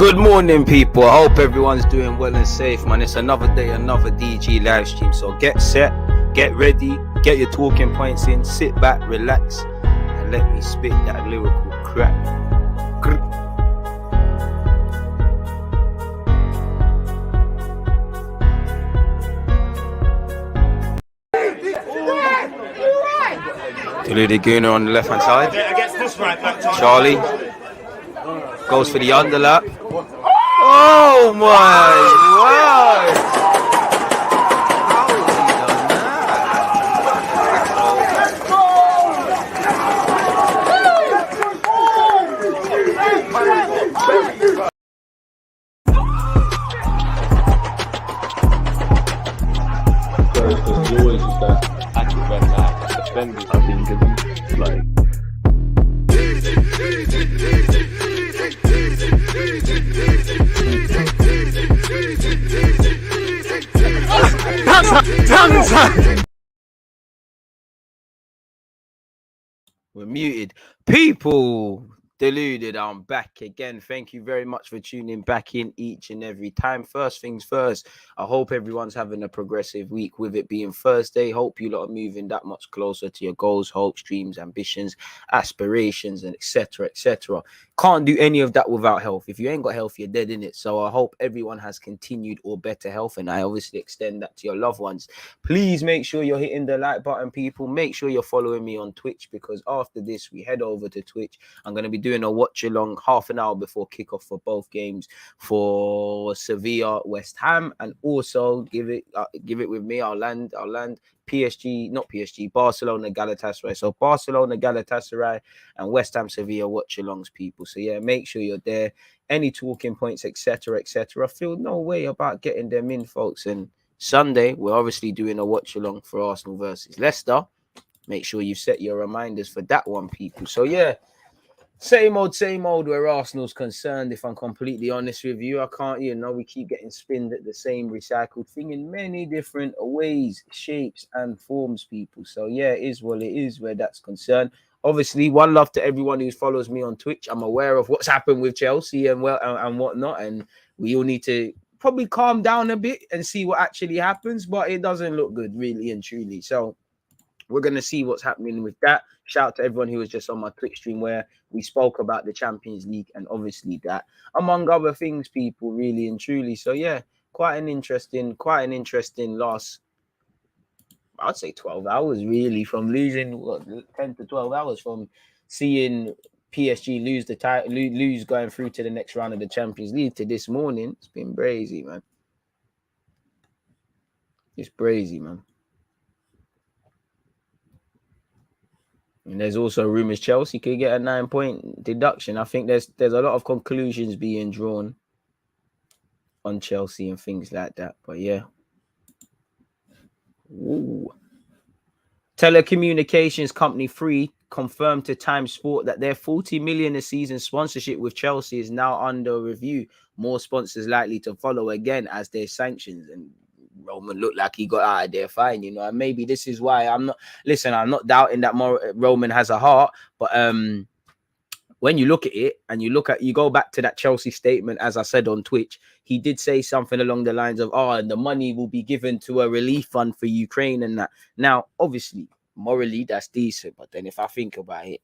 Good morning, people. I hope everyone's doing well and safe, man. It's another day, another DG live stream. So get set, get ready, get your talking points in, sit back, relax, and let me spit that lyrical crap. Dilly Gooner on the left hand side. Charlie goes for the underlap. Oh my word! How has he done Because you always use that active red line defenders, I think, and like. We're muted. People deluded. I'm back again. Thank you very much for tuning back in each and every time. First things first, I hope everyone's having a progressive week with it being Thursday. Hope you lot are moving that much closer to your goals, hopes, dreams, ambitions, aspirations, and etc. etc. Can't do any of that without health. If you ain't got health, you're dead in it. So I hope everyone has continued or better health, and I obviously extend that to your loved ones. Please make sure you're hitting the like button, people. Make sure you're following me on Twitch, because after this we head over to Twitch. I'm going to be doing a watch along half an hour before kickoff for both games, for Sevilla, West Ham, and also give it with me. I'll land Barcelona, Galatasaray. So Barcelona, Galatasaray, and West Ham, Sevilla watch alongs, people. So yeah, make sure you're there. Any talking points, etc., etc. Feel no way about getting them in, folks. And Sunday, we're obviously doing a watch along for Arsenal versus Leicester. Make sure you set your reminders for that one, people. So yeah, same old where Arsenal's concerned. If I'm completely honest with you, I can't, we keep getting spinned at the same recycled thing in many different ways, shapes, and forms, people. So yeah, it is what it is where that's concerned. Obviously, one love to everyone who follows me on Twitch. I'm aware of what's happened with Chelsea and whatnot, and we all need to probably calm down a bit and see what actually happens. But it doesn't look good, really and truly. So we're going to see what's happening with that. Shout out to everyone who was just on my Twitch stream where we spoke about the Champions League and obviously that, among other things, people, really and truly. So yeah, quite an interesting last, I'd say 12 hours really, from losing 10 to 12 hours from seeing PSG lose the title, lose going through to the next round of the Champions League to this morning. It's been brazy, man. It's brazy, man. And there's also rumours Chelsea could get a 9-point deduction. I think there's a lot of conclusions being drawn on Chelsea and things like that. But yeah. Ooh. Telecommunications company Free confirmed to Time Sport that their 40 million a season sponsorship with Chelsea is now under review. More sponsors likely to follow again as their sanctions. And Roman looked like he got out of there fine, and maybe this is why I'm not doubting that Roman has a heart, but when you look at it and you go back to that Chelsea statement, as I said on Twitch, he did say something along the lines of, the money will be given to a relief fund for Ukraine and that. Now, obviously, morally, that's decent, but then if I think about it,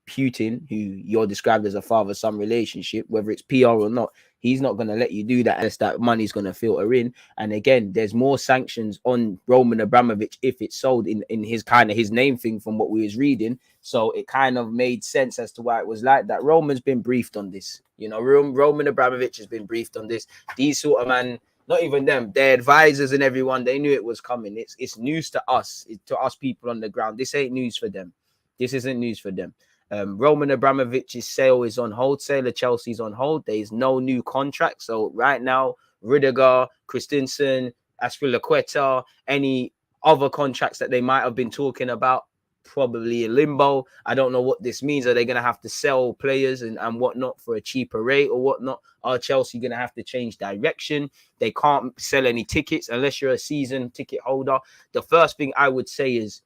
Putin, who you're described as a father-son relationship, whether it's PR or not, he's not going to let you do that unless that money's going to filter in. And again, there's more sanctions on Roman Abramovich if it's sold in his name thing from what we was reading. So it kind of made sense as to why it was like that. Roman's been briefed on this. Roman Abramovich has been briefed on this. These sort of man, not even them, their advisors and everyone, they knew it was coming. It's news to us, to us people on the ground. This ain't news for them. This isn't news for them. Roman Abramovich's sale is on hold. Sale of Chelsea's on hold. There is no new contract. So right now, Rudiger, Christensen, Aspilicueta, any other contracts that they might have been talking about, probably in limbo. I don't know what this means. Are they going to have to sell players and whatnot for a cheaper rate or whatnot? Are Chelsea going to have to change direction? They can't sell any tickets unless you're a season ticket holder. The first thing I would say is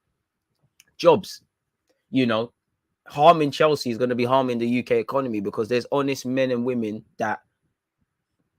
jobs. Harming Chelsea is going to be harming the UK economy, because there's honest men and women that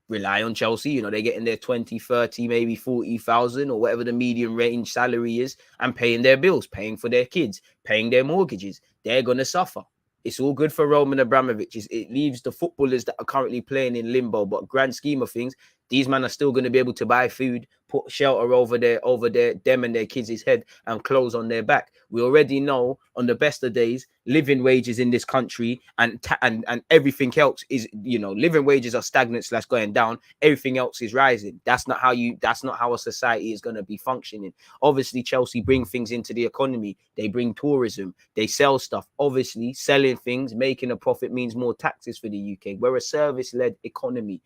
rely on Chelsea. You know, they're getting their 20, 30, maybe 40,000 or whatever the median range salary is, and paying their bills, paying for their kids, paying their mortgages. They're going to suffer. It's all good for Roman Abramovich. It leaves the footballers that are currently playing in limbo. But grand scheme of things, these men are still going to be able to buy food, put shelter over them and their kids' head, and clothes on their back. We already know on the best of days, living wages in this country and everything else is, you know, living wages are stagnant / going down. Everything else is rising. That's not how a society is going to be functioning. Obviously, Chelsea bring things into the economy. They bring tourism. They sell stuff. Obviously, selling things, making a profit means more taxes for the UK. We're a service-led economy.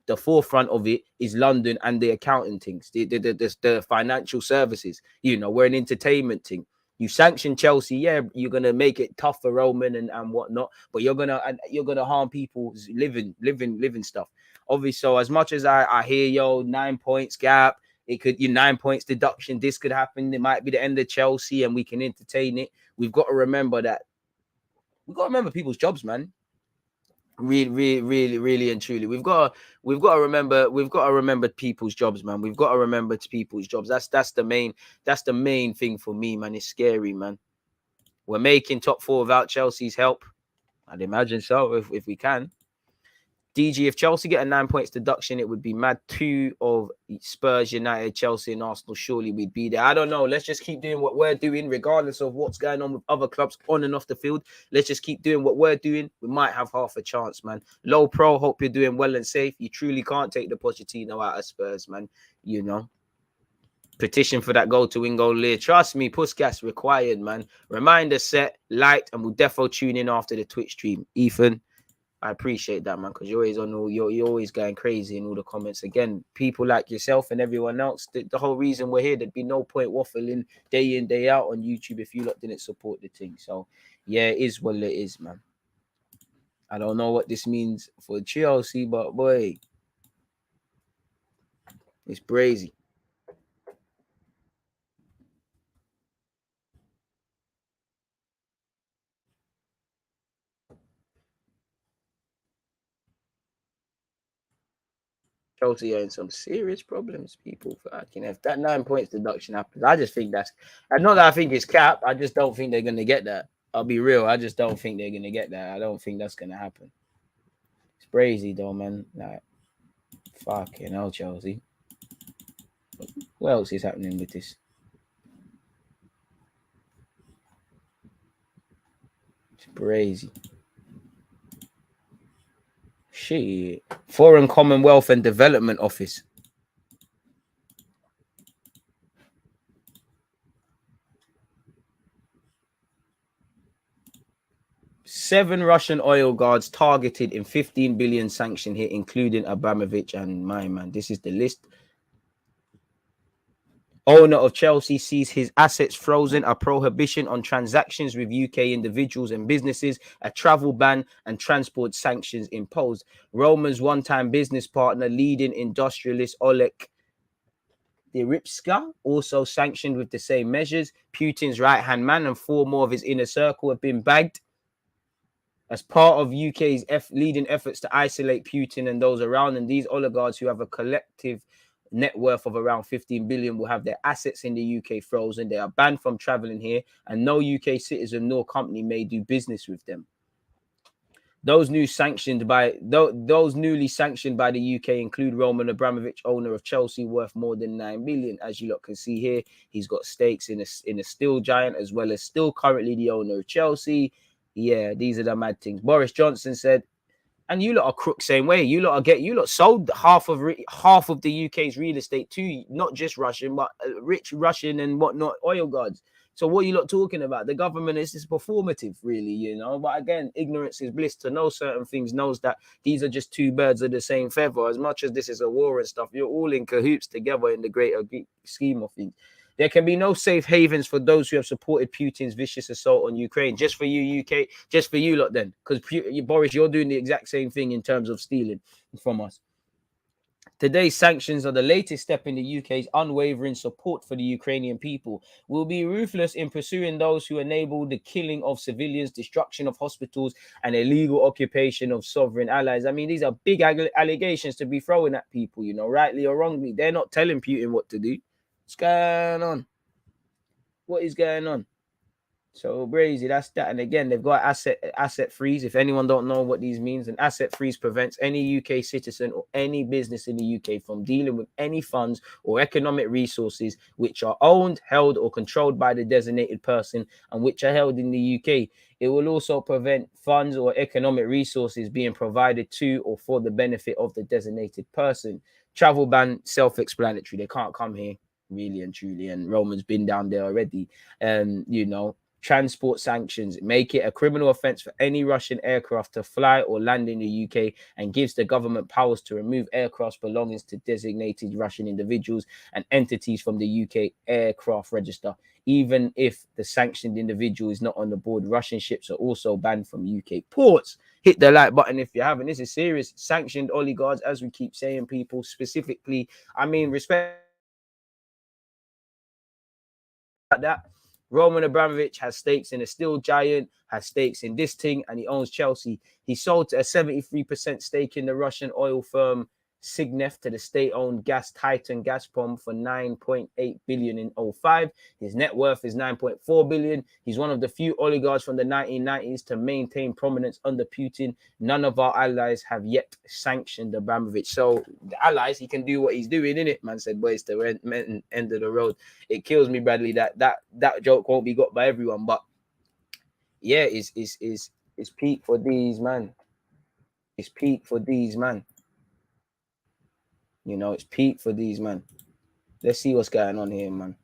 The forefront of it is London and the accounting things, the financial services. You know, we're an entertainment thing. You sanction Chelsea, yeah, you're gonna make it tough for Roman and whatnot, but you're gonna harm people's living stuff. Obviously, so as much as I hear 9 points gap, it could 9 points deduction. This could happen. It might be the end of Chelsea, and we can entertain it. We've got to remember people's jobs, man. Really and truly, we've got to remember people's jobs, man. We've got to remember people's jobs. That's the main thing for me, man. It's scary, man. We're making top 4 without Chelsea's help. I'd imagine so if we can. DG, if Chelsea get a 9 points deduction, it would be mad. 2 of Spurs, United, Chelsea, and Arsenal. Surely we'd be there. I don't know. Let's just keep doing what we're doing, regardless of what's going on with other clubs on and off the field. Let's just keep doing what we're doing. We might have half a chance, man. Low Pro, hope you're doing well and safe. You truly can't take the Pochettino out of Spurs, man. You know. Petition for that goal to win goal Lear. Trust me, Puskas required, man. Reminder set, light, and we'll defo tune in after the Twitch stream. Ethan, I appreciate that, man, because you're always you're always going crazy in all the comments. Again, people like yourself and everyone else, the whole reason we're here, there'd be no point waffling day in, day out on YouTube if you lot didn't support the thing. So, yeah, it is what it is, man. I don't know what this means for Chelsea, but boy, it's crazy. Chelsea are in some serious problems, people. If that 9 points deduction happens, I just think not that I think it's cap. I just don't think they're going to get that. I'll be real. I just don't think they're going to get that. I don't think that's going to happen. It's crazy, though, man. Like, fucking hell, Chelsea. What else is happening with this? It's crazy. Shit. Foreign Commonwealth and Development Office. Seven Russian oil guards targeted in 15 billion sanction hit, including Abramovich and my man. This is the list. Owner of Chelsea sees his assets frozen, a prohibition on transactions with UK individuals and businesses, a travel ban and transport sanctions imposed. Roman's one-time business partner, leading industrialist Oleg Deripska, also sanctioned with the same measures. Putin's right-hand man and 4 more of his inner circle have been bagged. As part of UK's leading efforts to isolate Putin and those around him, these oligarchs, who have a collective net worth of around 15 billion, will have their assets in the UK frozen. They are banned from traveling here, and no UK citizen nor company may do business with them. Those newly sanctioned by the UK include Roman Abramovich, owner of Chelsea, worth more than 9 billion. As you lot can see here, he's got stakes in a steel giant, as well as still currently the owner of Chelsea. Yeah, these are the mad things. Boris Johnson said, and you lot are crooks same way. You lot sold half of the UK's real estate to not just Russian, but rich Russian and whatnot oil guards. So what are you lot talking about? The government is performative, really, you know. But again, ignorance is bliss. To know certain things knows that these are just 2 birds of the same feather. As much as this is a war and stuff, you're all in cahoots together in the greater scheme of things. There can be no safe havens for those who have supported Putin's vicious assault on Ukraine. Just for you, UK, just for you lot then. Because Boris, you're doing the exact same thing in terms of stealing from us. Today's sanctions are the latest step in the UK's unwavering support for the Ukrainian people. We'll be ruthless in pursuing those who enable the killing of civilians, destruction of hospitals, and illegal occupation of sovereign allies. I mean, these are big allegations to be throwing at people, you know, rightly or wrongly. They're not telling Putin what to do. What's going on? What is going on? So crazy, that's that. And again, they've got asset freeze. If anyone don't know what these means, an asset freeze prevents any UK citizen or any business in the UK from dealing with any funds or economic resources which are owned, held, or controlled by the designated person and which are held in the UK. It will also prevent funds or economic resources being provided to or for the benefit of the designated person. Travel ban, self-explanatory. They can't come here, really and truly. And Roman's been down there already. You know, transport sanctions make it a criminal offense for any Russian aircraft to fly or land in the UK and gives the government powers to remove aircraft belonging to designated Russian individuals and entities from the UK aircraft register. Even if the sanctioned individual is not on the board, Russian ships are also banned from UK ports. Hit the like button if you haven't. This is serious. Sanctioned oligarchs, as we keep saying, people specifically. I mean, respect that. Roman Abramovich has stakes in a steel giant, has stakes in this thing, and he owns Chelsea. He sold a 73% stake in the Russian oil firm Signef to the state-owned gas titan Gazprom for 9.8 billion in 05. His net worth is 9.4 billion. He's one of the few oligarchs from the 1990s to maintain prominence under Putin. None of our allies have yet sanctioned Abramovich. So the allies, he can do what he's doing, innit? Man said, boys, the end of the road. It kills me, Bradley, that joke won't be got by everyone. But yeah, it's peak for these, man. It's peak for these, man. You know, it's peak for these, man. Let's see what's going on here, man.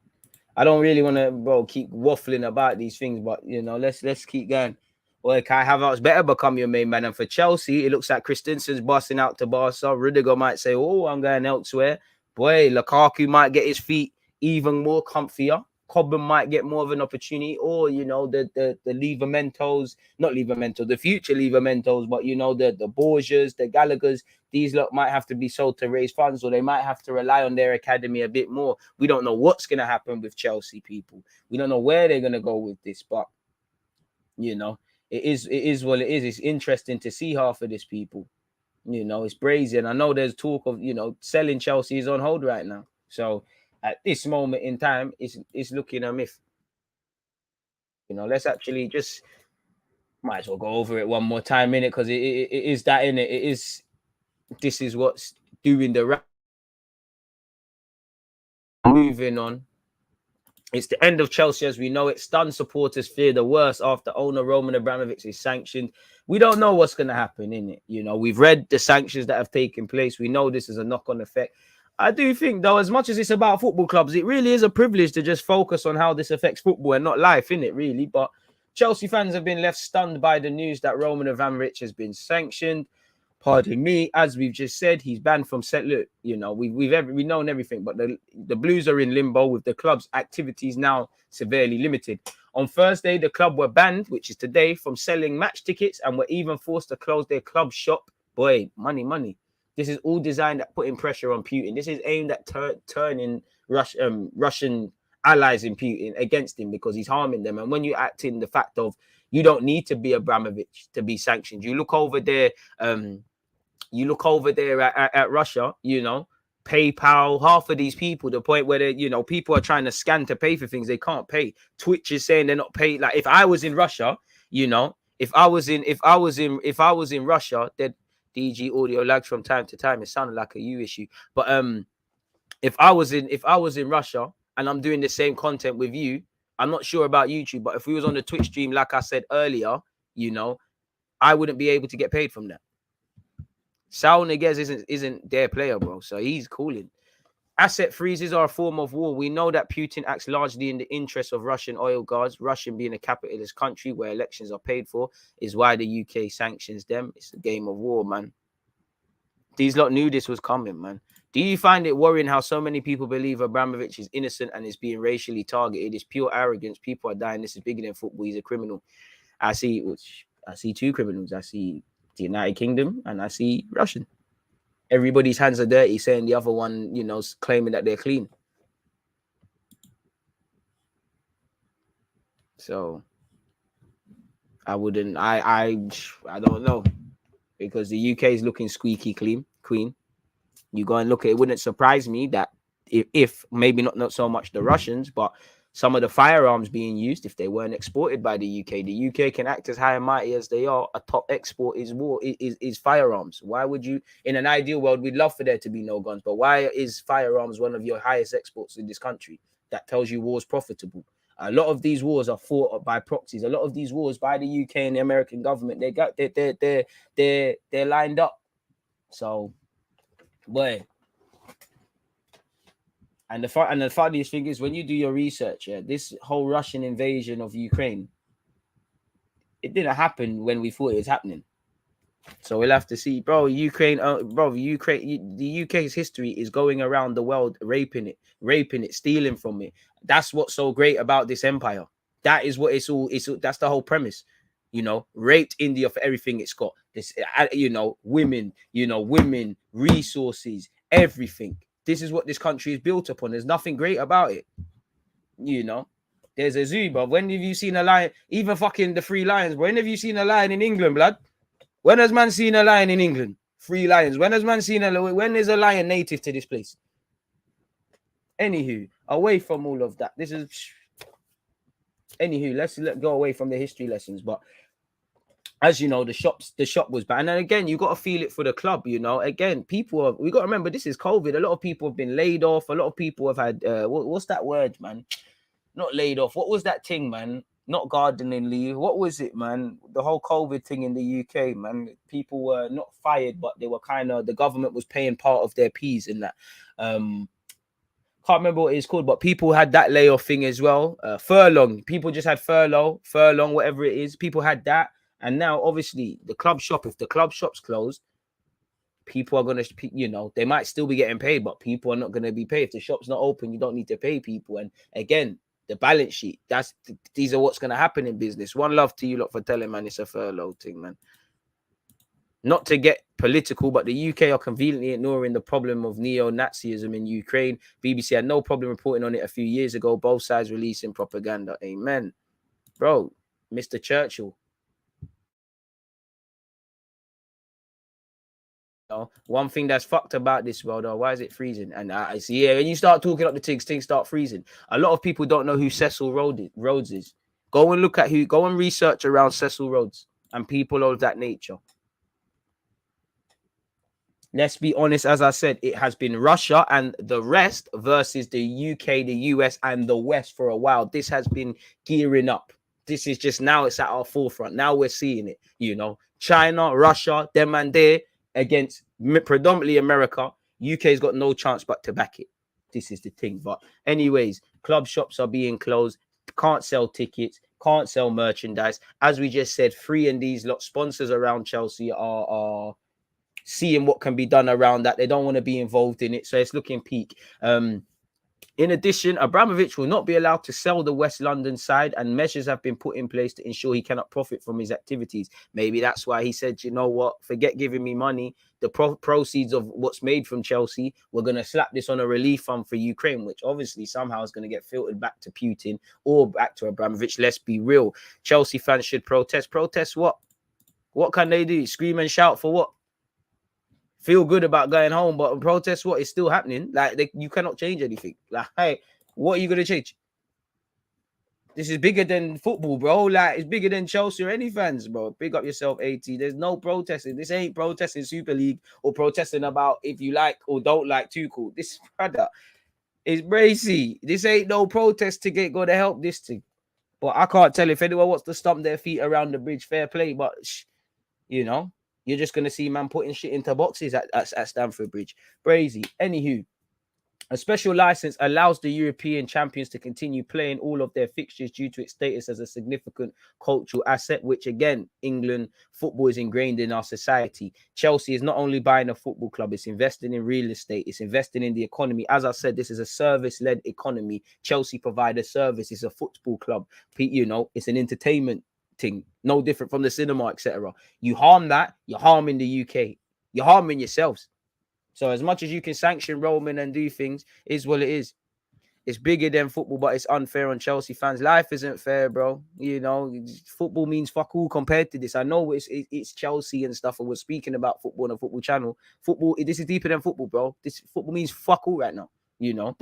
I don't really want to, bro, keep waffling about these things, but, you know, let's keep going. Well, Kai Havertz better become your main man. And for Chelsea, it looks like Christensen's busting out to Barca. Rudiger might say, oh, I'm going elsewhere. Boy, Lukaku might get his feet even more comfier. Cobham might get more of an opportunity, or, you know, the Livermentos, not Livermentos, the future Livermentos, but, you know, the Borgias, the Gallaghers, these lot might have to be sold to raise funds, or they might have to rely on their academy a bit more. We don't know what's going to happen with Chelsea, people. We don't know where they're going to go with this, but, you know, it is what it is. It's interesting to see half of this, people. You know, it's brazy. And I know there's talk of, you know, selling Chelsea is on hold right now. So at this moment in time, it's looking a myth. You know, let's actually just might as well go over it one more time, in it, because it is that, in it. It is. This is what's doing the moving on. It's the end of Chelsea as we know it. Stunned supporters fear the worst after owner Roman Abramovich is sanctioned. We don't know what's going to happen, innit? You know, we've read the sanctions that have taken place. We know this is a knock-on effect. I do think, though, as much as it's about football clubs, it really is a privilege to just focus on how this affects football and not life, innit, really? But Chelsea fans have been left stunned by the news that Roman Abramovich has been sanctioned. Pardon me, as we've just said, he's banned from set. Look, you know, we've known everything, but the Blues are in limbo with the club's activities now severely limited. On Thursday, the club were banned, which is today, from selling match tickets and were even forced to close their club shop. Boy, money. This is all designed at putting pressure on Putin. This is aimed at turning Russian allies in Putin against him because he's harming them. And when you act in the fact of you don't need to be Abramovich to be sanctioned, you look over there. You look over there at Russia, you know, PayPal, half of these people, the point where they, you know, people are trying to scan to pay for things they can't pay. Twitch is saying they're not paid. Like if I was in Russia, you know, if I was in Russia, then DG audio lags from time to time. It sounded like a you issue, but if I was in Russia and I'm doing the same content with you, I'm not sure about YouTube, but if we was on the Twitch stream, like I said earlier, you know, I wouldn't be able to get paid from that. Saul Niguez isn't their player, bro. So he's cooling. Asset freezes are a form of war. We know that Putin acts largely in the interest of Russian oil guards. Russian being a capitalist country where elections are paid for is why the UK sanctions them. It's a game of war, man. These lot knew this was coming, man. Do you find it worrying how so many people believe Abramovich is innocent and is being racially targeted? It's pure arrogance. People are dying. This is bigger than football. He's a criminal. I see two criminals. I see the United Kingdom and I see Russian. everybody's hands are dirty, saying the other one, you know, claiming that they're clean. So I wouldn't. I don't know, because the UK is looking squeaky clean. You go and look at it. Wouldn't surprise me that if maybe not so much the Russians, but some of the firearms being used, if they weren't exported by the UK can act as high and mighty as they are. A top export is firearms. Why would you, in an ideal world, we'd love for there to be no guns, but why is firearms one of your highest exports in this country? That tells you war's profitable. A lot of these wars are fought by proxies. A lot of these wars by the UK and the American government, they're lined up. So, boy. And the funniest thing is, when you do your research, this whole Russian invasion of Ukraine, it didn't happen when we thought it was happening. So we'll have to see, bro. Ukraine, the UK's history is going around the world, raping it, stealing from it. That's what's so great about this empire. That is what it's all. That's the whole premise. You know, raped India for everything it's got. This, women, resources, everything. This is what this country is built upon. There's nothing great about it. You know, there's a zoo, but when have you seen a lion? Even fucking the 3 lions. When have you seen a lion in England, blood? When has man seen a lion in England? 3 lions. When has man seen when is a lion native to this place? Anywho, away from all of that. Let's go away from the history lessons. But as you know, the shop was bad. And then again, you got to feel it for the club, you know. Again, we got to remember, this is COVID. A lot of people have been laid off. A lot of people have had, what's that word, man? Not laid off. What was that thing, man? Not gardening leave. What was it, man? The whole COVID thing in the UK, man. People were not fired, but they were the government was paying part of their P's in that. Can't remember what it's called, but people had that layoff thing as well. Furlong. People just had furlong, whatever it is. People had that. And now, obviously, the club shop, if the club shop's closed, people are going to, they might still be getting paid, but people are not going to be paid. If the shop's not open, you don't need to pay people. And again, the balance sheet, these are what's going to happen in business. One love to you lot for telling, man, it's a furlough thing, man. Not to get political, but the UK are conveniently ignoring the problem of neo-Nazism in Ukraine. BBC had no problem reporting on it a few years ago. Both sides releasing propaganda. Amen. Bro, Mr. Churchill. One thing that's fucked about this world, why is it freezing? And I see, when you start talking up the things start freezing. A lot of people don't know who Cecil Rhodes is. Go and research around Cecil Rhodes and people of that nature. Let's be honest, as I said, it has been Russia and the rest versus the UK, the US, and the West for a while. This has been gearing up. This is just now, it's at our forefront. Now we're seeing it, China, Russia, them and there, against predominantly America. UK's got no chance but to back it. This is the thing. But anyways, club shops are being closed. Can't sell tickets. Can't sell merchandise. As we just said, Free and these lot sponsors around Chelsea are seeing what can be done around that. They don't want to be involved in it. So it's looking peak. In addition, Abramovich will not be allowed to sell the West London side, and measures have been put in place to ensure he cannot profit from his activities. Maybe that's why he said, you know what, forget giving me money. The proceeds of what's made from Chelsea, we're going to slap this on a relief fund for Ukraine, which obviously somehow is going to get filtered back to Putin or back to Abramovich. Let's be real. Chelsea fans should protest. Protest what? What can they do? Scream and shout for what? Feel good about going home, but protest what is still happening. Like, you cannot change anything. Like, hey, what are you gonna change? This is bigger than football, bro. Like, it's bigger than Chelsea or any fans, bro. Big up yourself, AT. There's no protesting. This ain't protesting Super League or protesting about if you like or don't like Tuchel. This brother is bracy. This ain't no protest to go to help this thing. But I can't tell if anyone wants to stomp their feet around the bridge. Fair play, but you're just going to see man putting shit into boxes at Stamford Bridge. Brazy. Anywho, a special license allows the European champions to continue playing all of their fixtures due to its status as a significant cultural asset, which again, England football is ingrained in our society. Chelsea is not only buying a football club, it's investing in real estate, it's investing in the economy. As I said, this is a service-led economy. Chelsea provide a service, it's a football club. It's an entertainment thing, no different from the cinema, etc. You harm that, you're harming the UK. You're harming yourselves. So as much as you can sanction Roman and do things, is what it is. It's bigger than football, but it's unfair on Chelsea fans. Life isn't fair, bro. You know, football means fuck all compared to this. I know it's Chelsea and stuff, and we're speaking about football on a football channel. Football, this is deeper than football, bro. This football means fuck all right now. You know,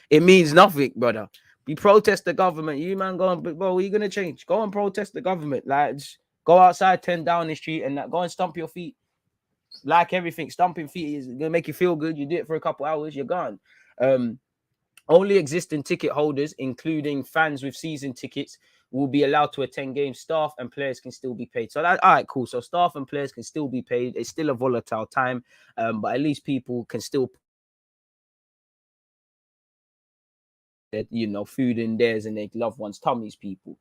it means nothing, brother. We protest the government. You man, go on, bro. What are you gonna change? Go and protest the government. Like, just go outside 10 Downing Street and go and stomp your feet. Like everything, stomping feet is gonna make you feel good. You do it for a couple hours, you're gone. Only existing ticket holders, including fans with season tickets, will be allowed to attend games. Staff and players can still be paid. So that, all right, cool. So staff and players can still be paid. It's still a volatile time, but at least people can still, you know, food in theirs and their loved ones' tummies, people.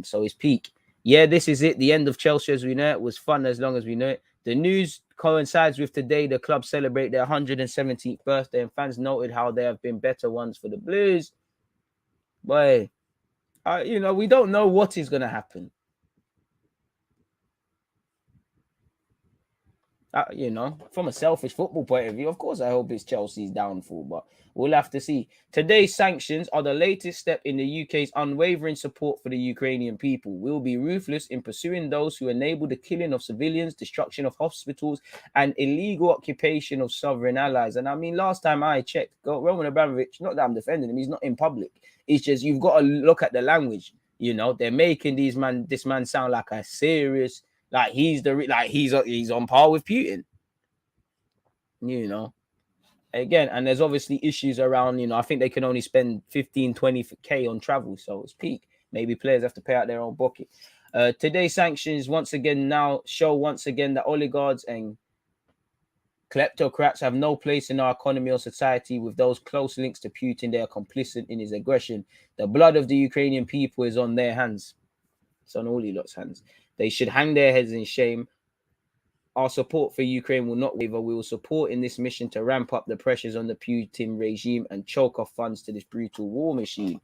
So it's peak. Yeah, this is it. The end of Chelsea as we know it was fun as long as we know it. The news coincides with today the club celebrate their 117th birthday, and fans noted how there have been better ones for the Blues. Boy, you know, we don't know what is going to happen. You know, from a selfish football point of view, of course, I hope it's Chelsea's downfall, but we'll have to see. Today's sanctions are the latest step in the UK's unwavering support for the Ukrainian people. We'll be ruthless in pursuing those who enable the killing of civilians, destruction of hospitals, and illegal occupation of sovereign allies. And I mean, last time I checked, Roman Abramovich, not that I'm defending him, he's not in public. It's just you've got to look at the language. You know, they're making this man sound like a serious. Like he's on par with Putin, you know. Again, and there's obviously issues around, you know, I think they can only spend 15-20K on travel, so it's peak. Maybe players have to pay out their own pocket. Today's sanctions once again that oligarchs and kleptocrats have no place in our economy or society. With those close links to Putin, they are complicit in his aggression. The blood of the Ukrainian people is on their hands. It's on all lot's hands. They should hang their heads in shame. Our support for Ukraine will not waver. We will support in this mission to ramp up the pressures on the Putin regime and choke off funds to this brutal war machine.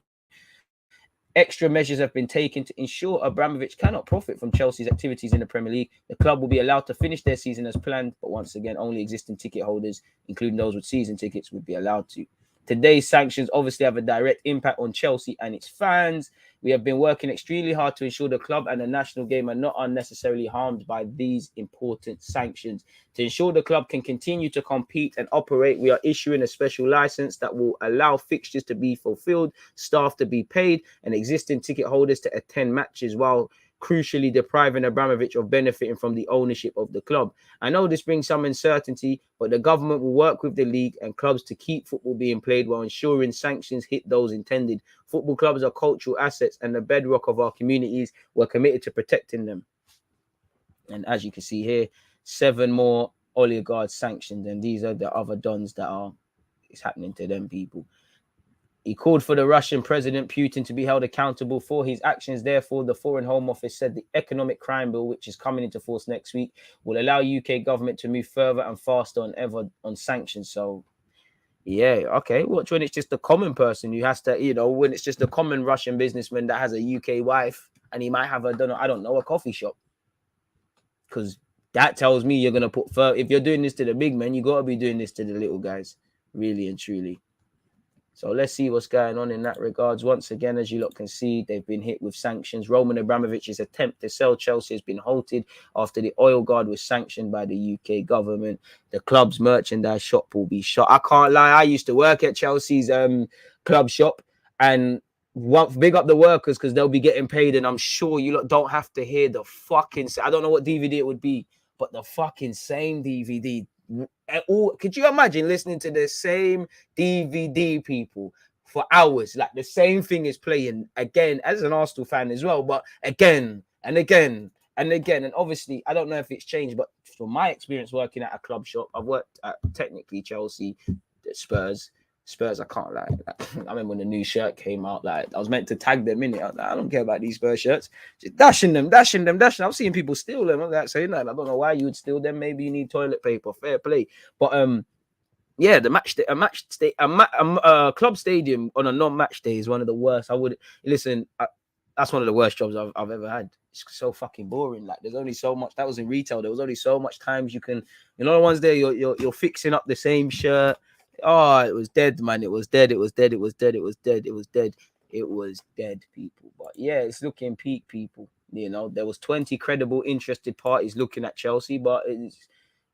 Extra measures have been taken to ensure Abramovich cannot profit from Chelsea's activities in the Premier League. The club will be allowed to finish their season as planned, but once again, only existing ticket holders, including those with season tickets, would be allowed to. Today's sanctions obviously have a direct impact on Chelsea and its fans. We have been working extremely hard to ensure the club and the national game are not unnecessarily harmed by these important sanctions. To ensure the club can continue to compete and operate, we are issuing a special license that will allow fixtures to be fulfilled, staff to be paid, and existing ticket holders to attend matches, while crucially depriving Abramovich of benefiting from the ownership of the club. I know this brings some uncertainty, but the government will work with the league and clubs to keep football being played while ensuring sanctions hit those intended. Football clubs are cultural assets and the bedrock of our communities. We're committed to protecting them. And as you can see here, 7 more oligarchs sanctioned, and these are the other dons that it's happening to them people. He called for the Russian President Putin to be held accountable for his actions. Therefore, the Foreign Home Office said the economic crime bill, which is coming into force next week, will allow UK government to move further and faster on sanctions. So, yeah, okay. Watch when it's just the common person who has to, you know, when it's just a common Russian businessman that has a UK wife and he might have a coffee shop. Because that tells me you're going to put if you're doing this to the big men, you got to be doing this to the little guys, really and truly. So let's see what's going on in that regards. Once again, as you lot can see, they've been hit with sanctions. Roman Abramovich's attempt to sell Chelsea has been halted after the oil guard was sanctioned by the UK government. The club's merchandise shop will be shut. I can't lie, I used to work at Chelsea's club shop, and big up the workers because they'll be getting paid, and I'm sure you lot don't have to hear the fucking, I don't know what DVD it would be, but the fucking same DVD. Could you imagine listening to the same DVD, people, for hours? Like the same thing is playing again, as an Arsenal fan as well, but again and again and again. And obviously, I don't know if it's changed, but from my experience working at a club shop, I've worked at technically Chelsea, Spurs, I can't lie. I remember when the new shirt came out, like I was meant to tag them in it. I don't care about these Spurs shirts. Just dashing them. I've seen people steal them. I'm like saying that. I don't know why you would steal them. Maybe you need toilet paper. Fair play. But yeah, a club stadium on a non-match day is one of the worst. That's one of the worst jobs I've ever had. it's so fucking boring. Like there's only so much. That was in retail. There was only so much times you can, the ones there you're fixing up the same shirt. Oh, it was dead, man. It was dead. It was dead. It was dead. It was dead. It was dead. It was dead, people. But yeah, it's looking peak, people. There was 20 credible interested parties looking at Chelsea, but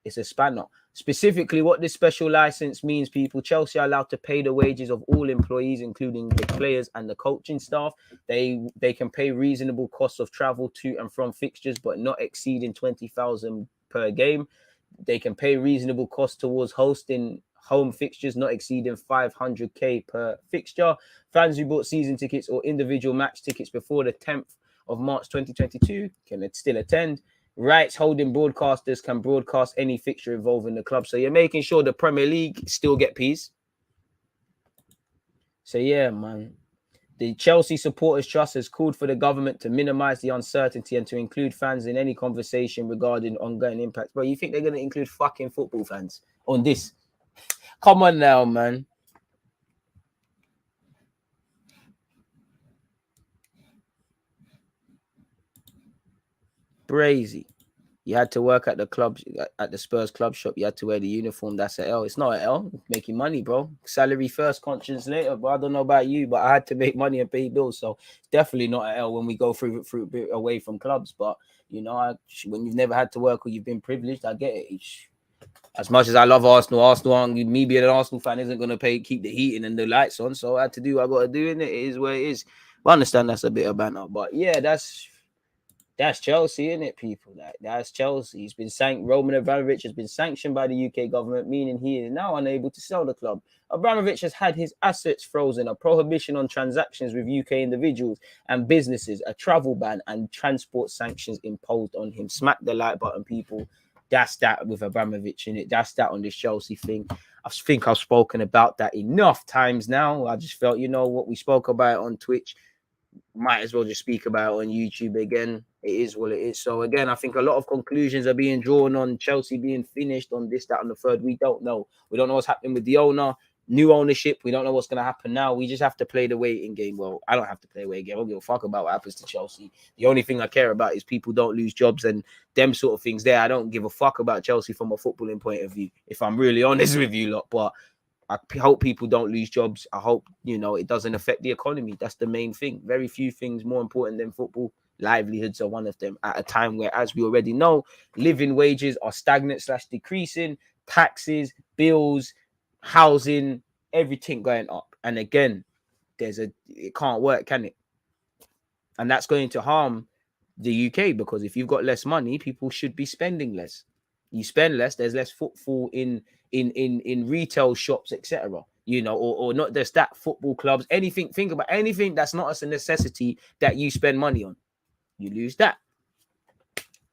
it's a spanner. Specifically, what this special license means, people, Chelsea are allowed to pay the wages of all employees, including the players and the coaching staff. They can pay reasonable costs of travel to and from fixtures, but not exceeding 20,000 per game. They can pay reasonable costs towards hosting home fixtures, not exceeding 500k per fixture. Fans who bought season tickets or individual match tickets before the 10th of March 2022 can still attend. Rights holding broadcasters can broadcast any fixture involving the club. So you're making sure the Premier League still get peace. So yeah, man. The Chelsea Supporters Trust has called for the government to minimize the uncertainty and to include fans in any conversation regarding ongoing impacts. Bro, you think they're going to include fucking football fans on this? Come on now, man. Crazy. You had to work at the club, at the Spurs club shop. You had to wear the uniform. That's an L. It's not an L. Making money, bro. Salary first, conscience later. But I don't know about you, but I had to make money and pay bills. So it's definitely not an L when we go through away from clubs. But, when you've never had to work or you've been privileged, I get it. As much as I love Arsenal, me being an Arsenal fan isn't going to keep the heating and the lights on. So I had to do what I got to do, and it is what it is. But I understand that's a bit of banter. But yeah, that's Chelsea, isn't it, people? That's Chelsea. He's been Roman Abramovich has been sanctioned by the UK government, meaning he is now unable to sell the club. Abramovich has had his assets frozen, a prohibition on transactions with UK individuals and businesses, a travel ban, and transport sanctions imposed on him. Smack the like button, people. That's that with Abramovich in it. That's that on this Chelsea thing. I think I've spoken about that enough times now. I just felt, what we spoke about on Twitch, might as well just speak about it on YouTube again. It is what it is. So again, I think a lot of conclusions are being drawn on Chelsea being finished on this, that, and the third. We don't know. We don't know what's happening with the owner, new ownership. We don't know what's going to happen now. We just have to play the waiting game. Well, I don't have to play the waiting game. I don't give a fuck about what happens to Chelsea. The only thing I care about is people don't lose jobs and them sort of things there. I don't give a fuck about Chelsea from a footballing point of view, if I'm really honest with you lot. But I hope people don't lose jobs. I hope, it doesn't affect the economy. That's the main thing. Very few things more important than football. Livelihoods are one of them at a time where, as we already know, living wages are stagnant / decreasing, taxes, bills, housing, everything going up. And again, it can't work, can it? And that's going to harm the UK, because if you've got less money, people should be spending less. You spend less, there's less footfall in retail shops, etc. Or not just that, football clubs, anything. Think about anything that's not a necessity that you spend money on. You lose that.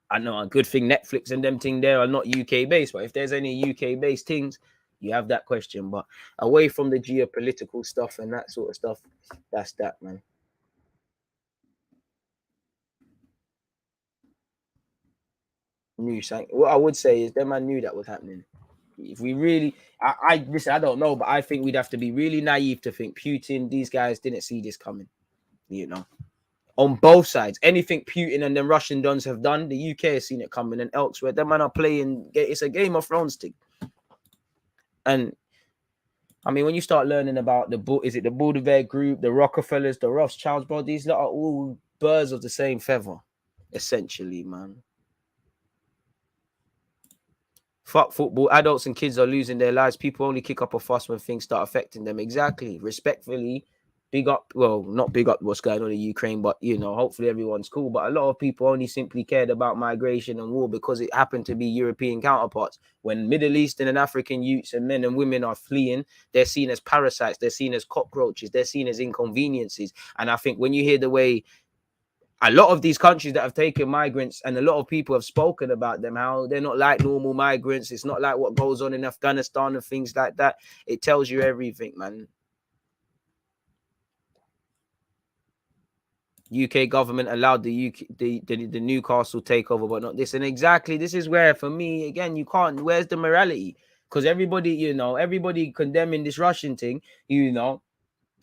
I know a good thing Netflix and them thing there are not UK based, but if there's any UK based things, you have that question. But away from the geopolitical stuff and that sort of stuff, that's that, man. What I would say is them man knew that was happening. If we really, listen, I don't know, but I think we'd have to be really naive to think Putin, these guys didn't see this coming, on both sides. Anything Putin and the Russian dons have done, the UK has seen it coming, and elsewhere, them man are playing, it's a Game of Thrones thing. And I mean, when you start learning about the Bilderberg Group, the Rockefellers, the Rothschilds, bro, these lot are all birds of the same feather, essentially, man. Fuck football. Adults and kids are losing their lives. People only kick up a fuss when things start affecting them. Exactly. Respectfully, big up. Well, not big up what's going on in Ukraine, but, hopefully everyone's cool. But a lot of people only simply cared about migration and war because it happened to be European counterparts. When Middle Eastern and African youths and men and women are fleeing, they're seen as parasites. They're seen as cockroaches. They're seen as inconveniences. And I think when you hear the way a lot of these countries that have taken migrants, and a lot of people have spoken about them, how they're not like normal migrants. It's not like what goes on in Afghanistan and things like that. It tells you everything, man. UK government allowed the Newcastle takeover, but not this. And exactly, this is where, for me, again, you can't. Where's the morality? Because everybody, everybody condemning this Russian thing,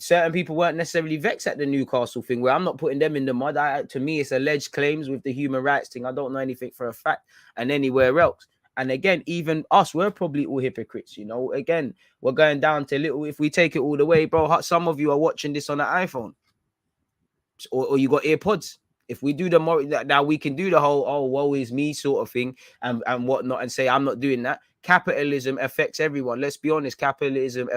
certain people weren't necessarily vexed at the Newcastle thing, where I'm not putting them in the mud. To me, it's alleged claims with the human rights thing. I don't know anything for a fact, and anywhere else. And again, even us, we're probably all hypocrites, you know. Again, we're going down to little, if we take it all the way, bro, some of you are watching this on an iPhone. Or you got AirPods. If we do the more, now we can do the whole, oh, woe is me sort of thing and whatnot and say, I'm not doing that. Capitalism affects everyone. Let's be honest, capitalism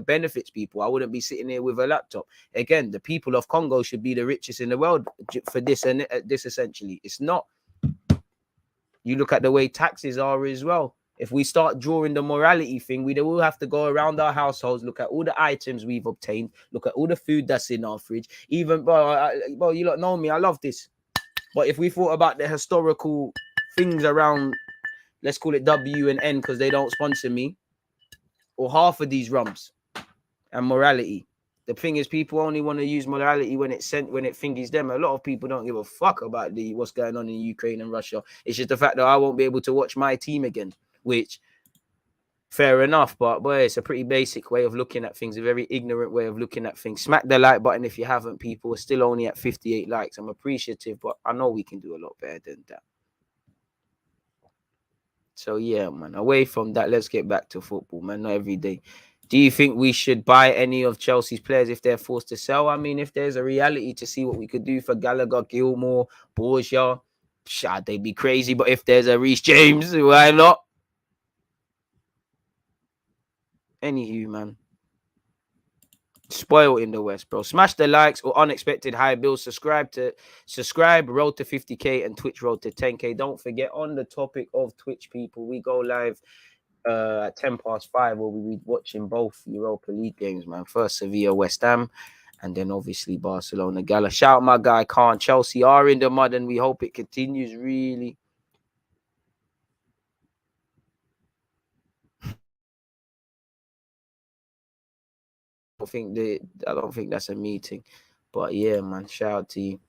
benefits people. I wouldn't be sitting here with a laptop. Again, the people of Congo should be the richest in the world for this and this essentially. It's not. You look at the way taxes are as well. If we start drawing the morality thing, we will have to go around our households, look at all the items we've obtained, look at all the food that's in our fridge. Even, bro, you lot know me, I love this. But if we thought about the historical things around, let's call it W and N because they don't sponsor me, or half of these rums and morality. The thing is, people only want to use morality when it thingies them. A lot of people don't give a fuck about what's going on in Ukraine and Russia. It's just the fact that I won't be able to watch my team again, which, fair enough, but boy, it's a pretty basic way of looking at things, a very ignorant way of looking at things. Smack the like button if you haven't, people. We're still only at 58 likes. I'm appreciative, but I know we can do a lot better than that. So, yeah, man, away from that, let's get back to football, man. Not every day. Do you think we should buy any of Chelsea's players if they're forced to sell? I mean, if there's a reality to see what we could do for Gallagher, Gilmore, Borgia, they'd be crazy. But if there's a Reece James, why not? Anywho, man. Spoiled in the West, bro. Smash the likes or unexpected high bills. Subscribe, road to 50k and Twitch road to 10k. Don't forget, on the topic of Twitch, people, we go live at 5:10 where we'll be watching both Europa League games, man. First Sevilla, West Ham, and then obviously Barcelona, Gala. Shout out my guy Khan. Chelsea are in the mud and we hope it continues, really. I don't think that's a meeting, but yeah, man, shout out to you.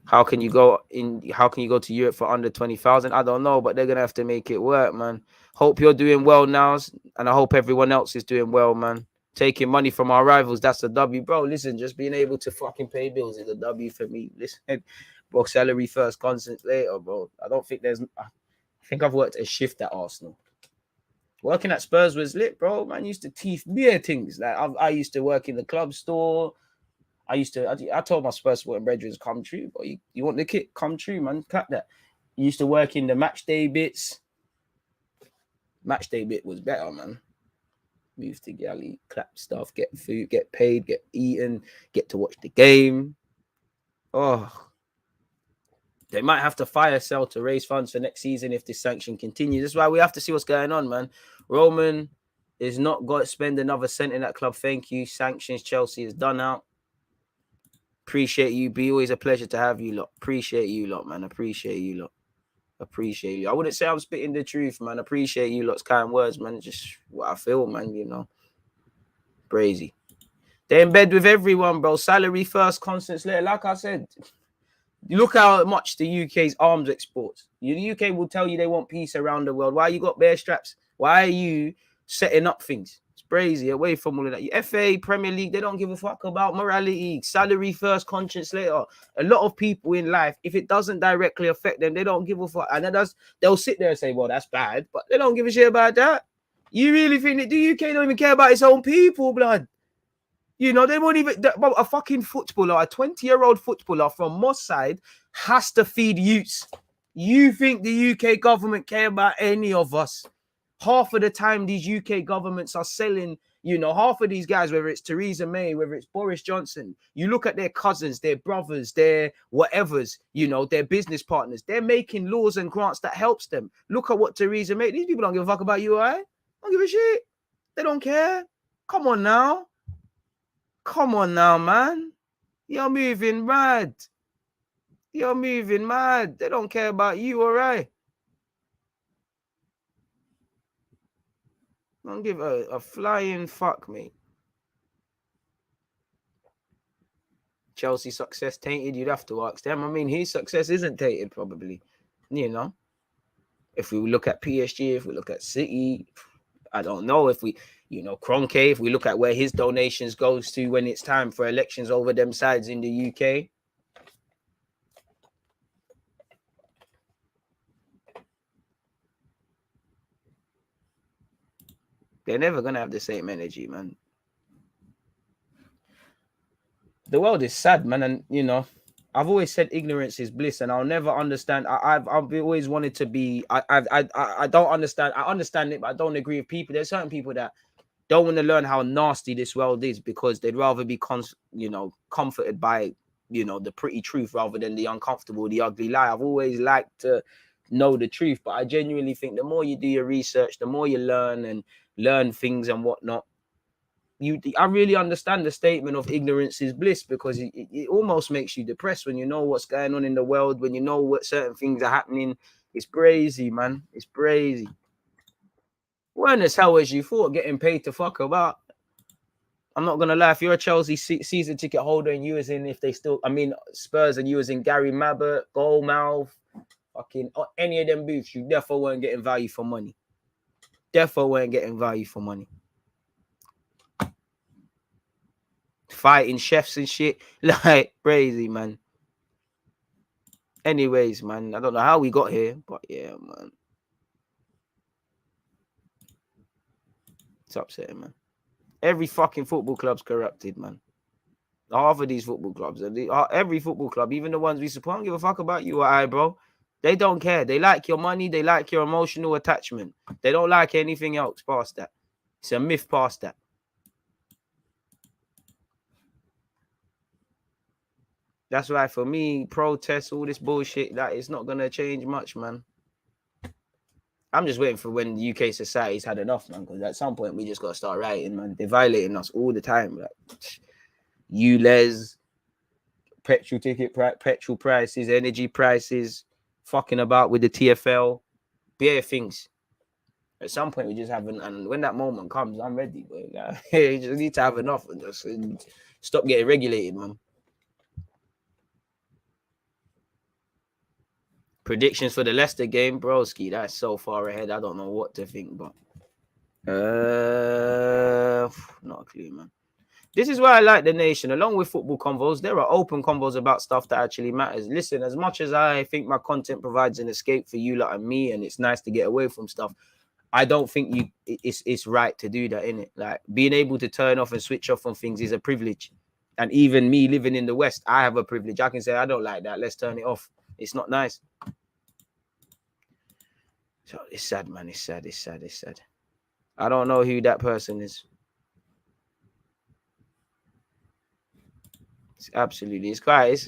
How can you go to Europe for under 20,000? I don't know, but they're gonna have to make it work, man. Hope you're doing well now, and I hope everyone else is doing well, man. Taking money from our rivals, that's a W, bro. Listen, just being able to fucking pay bills is a W for me. Listen, bro, salary first, constant later, bro. I think I've worked a shift at Arsenal. Working at Spurs was lit, bro. Man used to teeth beer things. Like I used to work in the club store. I told my Spurs supporting brethren, come true, but you want the kit, come true, man. Cut that. You used to work in the match day bits. Match day bit was better, man. Move to galley, clap stuff, get food, get paid, get eaten, get to watch the game. Oh. They might have to fire sell to raise funds for next season if this sanction continues. That's why we have to see what's going on, man. Roman is not going to spend another cent in that club. Thank you. Sanctions, Chelsea is done out. Appreciate you. Be always a pleasure to have you lot. Appreciate you lot, man. Appreciate you lot. Appreciate you. I wouldn't say I'm spitting the truth, man. Appreciate you lot's kind words, man. Just what I feel, man, you know. Crazy. They're in bed with everyone, bro. Salary first, constants later. Like I said, look how much the UK's arms exports. The UK will tell you they want peace around the world. Why you got bear straps? Why are you setting up things? It's crazy. Away from all of that. FA, Premier League, they don't give a fuck about morality. Salary first, conscience later. A lot of people in life, if it doesn't directly affect them, they don't give a fuck. And they'll sit there and say, well, that's bad. But they don't give a shit about that. You really think that the UK don't even care about its own people, blood? You know, they won't even... A fucking footballer, a 20-year-old footballer from Moss side has to feed youths. You think the UK government care about any of us? Half of the time, these UK governments are selling, you know, half of these guys, whether it's Theresa May, whether it's Boris Johnson, you look at their cousins, their brothers, their whatevers, you know, their business partners. They're making laws and grants that helps them. Look at what Theresa May... These people don't give a fuck about you, right? Don't give a shit. They don't care. Come on now. Come on now, man. You're moving mad. You're moving mad. They don't care about you, all right? Don't give a flying fuck, mate. Chelsea success tainted, you'd have to ask them. I mean, his success isn't tainted, probably. You know? If we look at PSG, if we look at City, I don't know. If we You know, Kroenke, if we look at where his donations goes to when it's time for elections over them sides in the UK. They're never going to have the same energy, man. The world is sad, man. And, you know, I've always said ignorance is bliss, and I'll never understand. I've always wanted to be. I don't understand. I understand it, but I don't agree with people. There's certain people that don't want to learn how nasty this world is because they'd rather be, comforted by, the pretty truth rather than the uncomfortable, the ugly lie. I've always liked to know the truth, but I genuinely think the more you do your research, the more you learn things and whatnot. I really understand the statement of ignorance is bliss, because it almost makes you depressed when you know what's going on in the world, when you know what certain things are happening. It's crazy, man. It's crazy. Weren't as hell as you thought, getting paid to fuck about. I'm not gonna lie, if you're a Chelsea season ticket holder and you was in, Spurs, and you was in Gary Mabbott, Goalmouth, fucking any of them booths, you definitely weren't getting value for money. Definitely weren't getting value for money. Fighting chefs and shit, like crazy, man. Anyways, man, I don't know how we got here, but yeah, man, it's upsetting, man. Every fucking football club's corrupted, man. Half of these football clubs, every football club, even the ones we support, don't give a fuck about you or I, bro. They don't care. They like your money. They like your emotional attachment. They don't like anything else past that. It's a myth past that. That's why for me, protests, all this bullshit, that it's not going to change much, man. I'm just waiting for when the UK society's had enough, man, because at some point we just got to start writing, man. They're violating us all the time. Like, ULEZ, petrol prices, energy prices, fucking about with the TFL, bare things. At some point we just haven't, and when that moment comes, I'm ready. But you just need to have enough and just stop getting regulated, man. Predictions for the Leicester game, broski, that's so far ahead. I don't know what to think, but not a clue, man. This is why I like the Nation. Along with football convos, there are open convos about stuff that actually matters. Listen, as much as I think my content provides an escape for you lot and me, and it's nice to get away from stuff, I don't think it's right to do that, innit? Like, being able to turn off and switch off on things is a privilege. And even me living in the West, I have a privilege. I can say, I don't like that. Let's turn it off. It's not nice. So it's sad, man. It's sad. It's sad. It's sad. I don't know who that person is. It's quite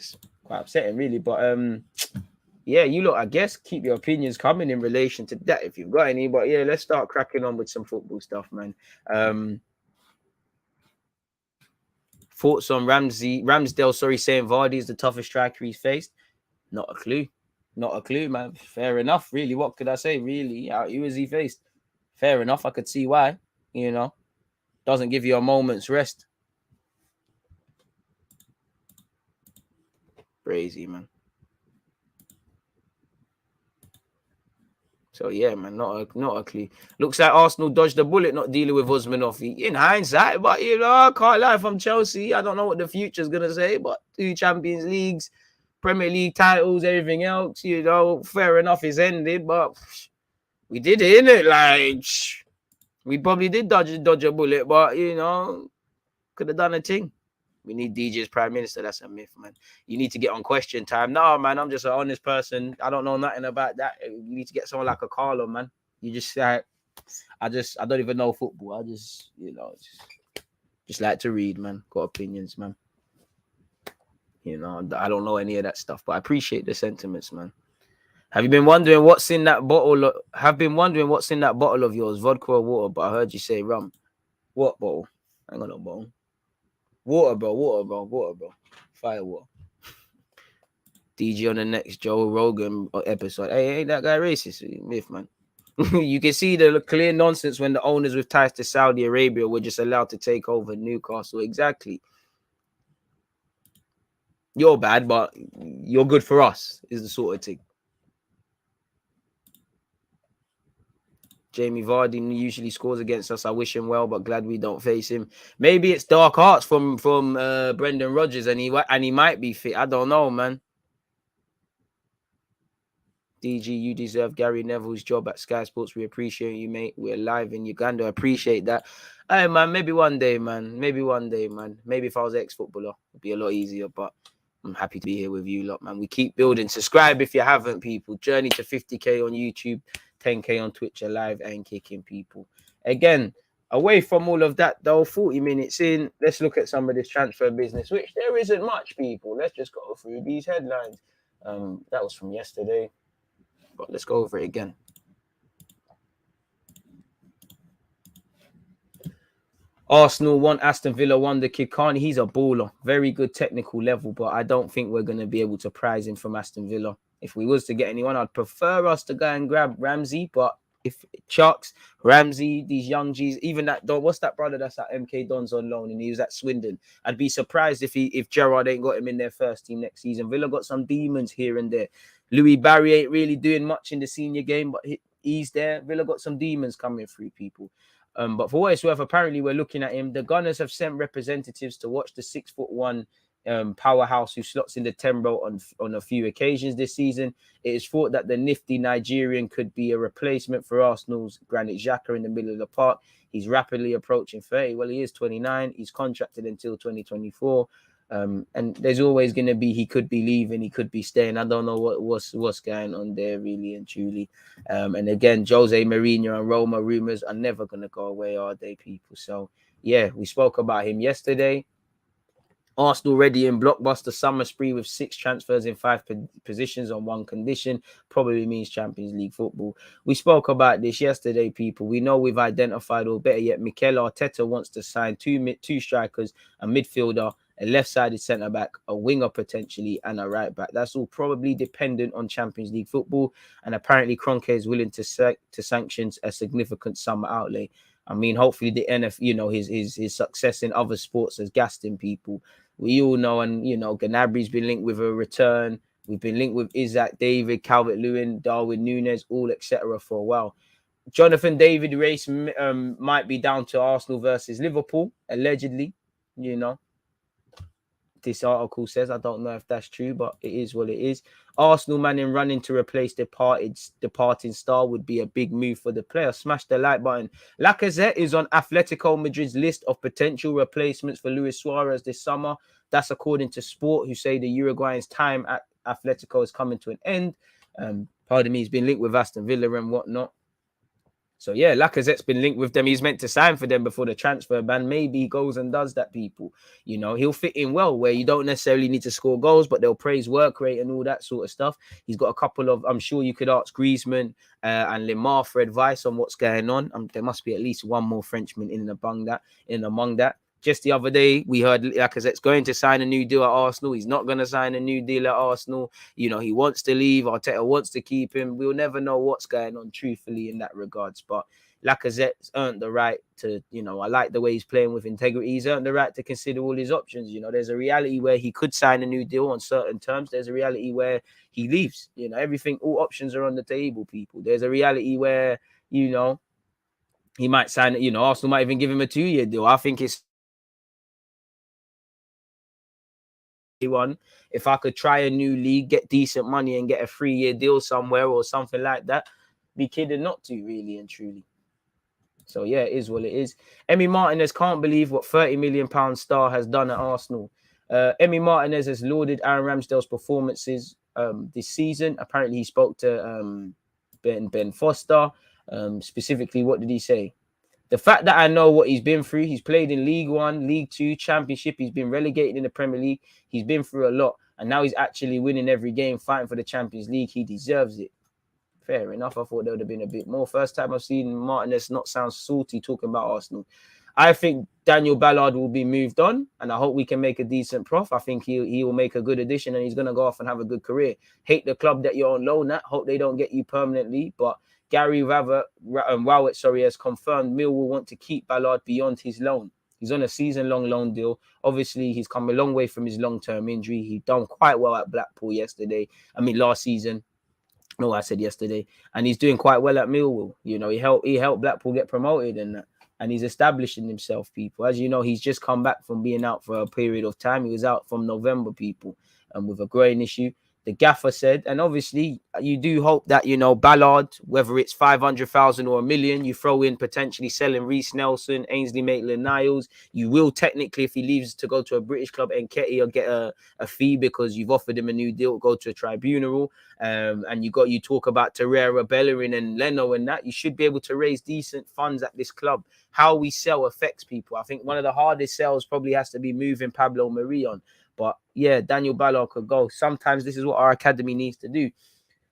upsetting, really. But yeah, you lot, I guess, keep your opinions coming in relation to that if you've got any. But yeah, let's start cracking on with some football stuff, man. Thoughts on Ramsdale, saying Vardy is the toughest striker he's faced? Not a clue. Not a clue, man. Fair enough, really. What could I say, really? Who has he faced? Fair enough. I could see why, Doesn't give you a moment's rest. Crazy, man. So yeah, man, not a clue. Looks like Arsenal dodged the bullet not dealing with Usmanov in hindsight, but I can't lie, from Chelsea, I don't know what the future's gonna say, but 2 Champions Leagues, Premier League titles, everything else, fair enough, it's ended, but we did it, innit? Like, we probably did dodge a bullet, but could have done a thing. We need DJ as Prime Minister. That's a myth, man. You need to get on Question Time. No, man, I'm just an honest person. I don't know nothing about that. You need to get someone like a Carlo, man. You just I don't even know football. I just, just like to read, man. Got opinions, man. I don't know any of that stuff, but I appreciate the sentiments, man. Have you been wondering what's in that bottle? Have been wondering what's in that bottle of yours, vodka or water? But I heard you say rum. What bottle? Hang on, no bottle. Water, bro. Fire water. DG on the next Joe Rogan episode. Hey, ain't that guy racist? Myth, man. You can see the clear nonsense when the owners with ties to Saudi Arabia were just allowed to take over Newcastle. Exactly. You're bad, but you're good for us, is the sort of thing. Jamie Vardy usually scores against us. I wish him well, but glad we don't face him. Maybe it's dark arts from Brendan Rodgers, and he might be fit. I don't know, man. DG, you deserve Gary Neville's job at Sky Sports. We appreciate you, mate. We're live in Uganda. Appreciate that. Hey, man, maybe one day, man. Maybe one day, man. Maybe if I was an ex-footballer, it'd be a lot easier, but I'm happy to be here with you lot, man. We keep building. Subscribe if you haven't, people. Journey to 50K on YouTube, 10K on Twitch, alive and kicking, people. Again, away from all of that, though, 40 minutes in, let's look at some of this transfer business, which there isn't much, people. Let's just go through these headlines. That was from yesterday. But let's go over it again. Arsenal want Aston Villa won the kid Carney. He's a baller. Very good technical level, but I don't think we're going to be able to prize him from Aston Villa. If we was to get anyone, I'd prefer us to go and grab Ramsey, but if Chucks, Ramsey, these young G's, even that, what's that brother that's at MK Dons on loan and he was at Swindon? I'd be surprised if Gerrard ain't got him in their first team next season. Villa got some demons here and there. Louis Barry ain't really doing much in the senior game, but he's there. Villa got some demons coming through, people. But for what it's worth, apparently we're looking at him. The Gunners have sent representatives to watch the 6'1" powerhouse who slots in the 10 role on a few occasions this season. It is thought that the nifty Nigerian could be a replacement for Arsenal's Granit Xhaka in the middle of the park. He's rapidly approaching 30. Well, he is 29. He's contracted until 2024. And there's always going to be, he could be leaving, he could be staying. I don't know what's going on there, really and truly. And again, Jose Mourinho and Roma rumours are never going to go away, are they, people? So, yeah, we spoke about him yesterday. Arsenal ready in blockbuster summer spree with 6 transfers in 5 positions on one condition. Probably means Champions League football. We spoke about this yesterday, people. We know we've identified, or better yet, Mikel Arteta wants to sign two strikers, a midfielder, a left-sided centre-back, a winger potentially, and a right-back. That's all probably dependent on Champions League football. And apparently Kroenke is willing to sanction a significant summer outlay. I mean, hopefully the his success in other sports has gassed him, people. We all know, and, Gnabry's been linked with a return. We've been linked with Isaac, David, Calvert-Lewin, Darwin Núñez, all etc. for a while. Johnathan David race might be down to Arsenal versus Liverpool, allegedly, This article says. I don't know if that's true, but it is what it is. Arsenal man in running to replace departing star would be a big move for the player. Smash the like button. Lacazette is on Atletico Madrid's list of potential replacements for Luis Suarez this summer. That's according to Sport, who say the Uruguayan's time at Atletico is coming to an end. Pardon me, he's been linked with Aston Villa and whatnot. So, yeah, Lacazette's been linked with them. He's meant to sign for them before the transfer ban. Maybe he goes and does that, people. He'll fit in well where you don't necessarily need to score goals, but they'll praise work rate and all that sort of stuff. He's got a couple of, I'm sure you could ask Griezmann and Lemar for advice on what's going on. There must be at least one more Frenchman in among that. Just the other day, we heard Lacazette's going to sign a new deal at Arsenal. He's not going to sign a new deal at Arsenal. He wants to leave. Arteta wants to keep him. We'll never know what's going on, truthfully, in that regards. But Lacazette's earned the right to, I like the way he's playing with integrity. He's earned the right to consider all his options. There's a reality where he could sign a new deal on certain terms. There's a reality where he leaves. All options are on the table, people. There's a reality where, he might sign, Arsenal might even give him a 2-year deal. I think it's one. If I could try a new league, get decent money and get a 3-year deal somewhere or something like that, be kidding not to, really and truly. So, yeah, it is what it is. Emi Martinez can't believe what £30 million star has done at Arsenal. Emi Martinez has lauded Aaron Ramsdale's performances this season. Apparently, he spoke to Ben Foster. Specifically, what did he say? The fact that I know what he's been through, he's played in League One, League Two, Championship. He's been relegated in the Premier League. He's been through a lot. And now he's actually winning every game, fighting for the Champions League. He deserves it. Fair enough. I thought there would have been a bit more. First time I've seen Martinez not sound salty talking about Arsenal. I think Daniel Ballard will be moved on, and I hope we can make a decent prof. I think he will make a good addition, and he's going to go off and have a good career. Hate the club that you're on loan at. Hope they don't get you permanently, but Gary Rowett, has confirmed Mill will want to keep Ballard beyond his loan. He's on a season-long loan deal. Obviously, he's come a long way from his long-term injury. He done quite well at Blackpool last season. No, I said yesterday, and he's doing quite well at Millwall. You know, he helped Blackpool get promoted, and he's establishing himself. People, as you know, he's just come back from being out for a period of time. He was out from November, people, and with a groin issue. The gaffer said, and obviously you do hope that, you know, Ballard, whether it's 500,000 or 1 million, you throw in potentially selling Reece Nelson, Ainsley Maitland-Niles. You will technically, if he leaves to go to a British club, Nketiah, or get a fee because you've offered him a new deal, go to a tribunal. And you talk about Torreira, Bellerin, and Leno, and that you should be able to raise decent funds at this club. How we sell affects people. I think one of the hardest sells probably has to be moving Pablo Mari on. But yeah, Daniel Ballard could go. Sometimes this is what our academy needs to do.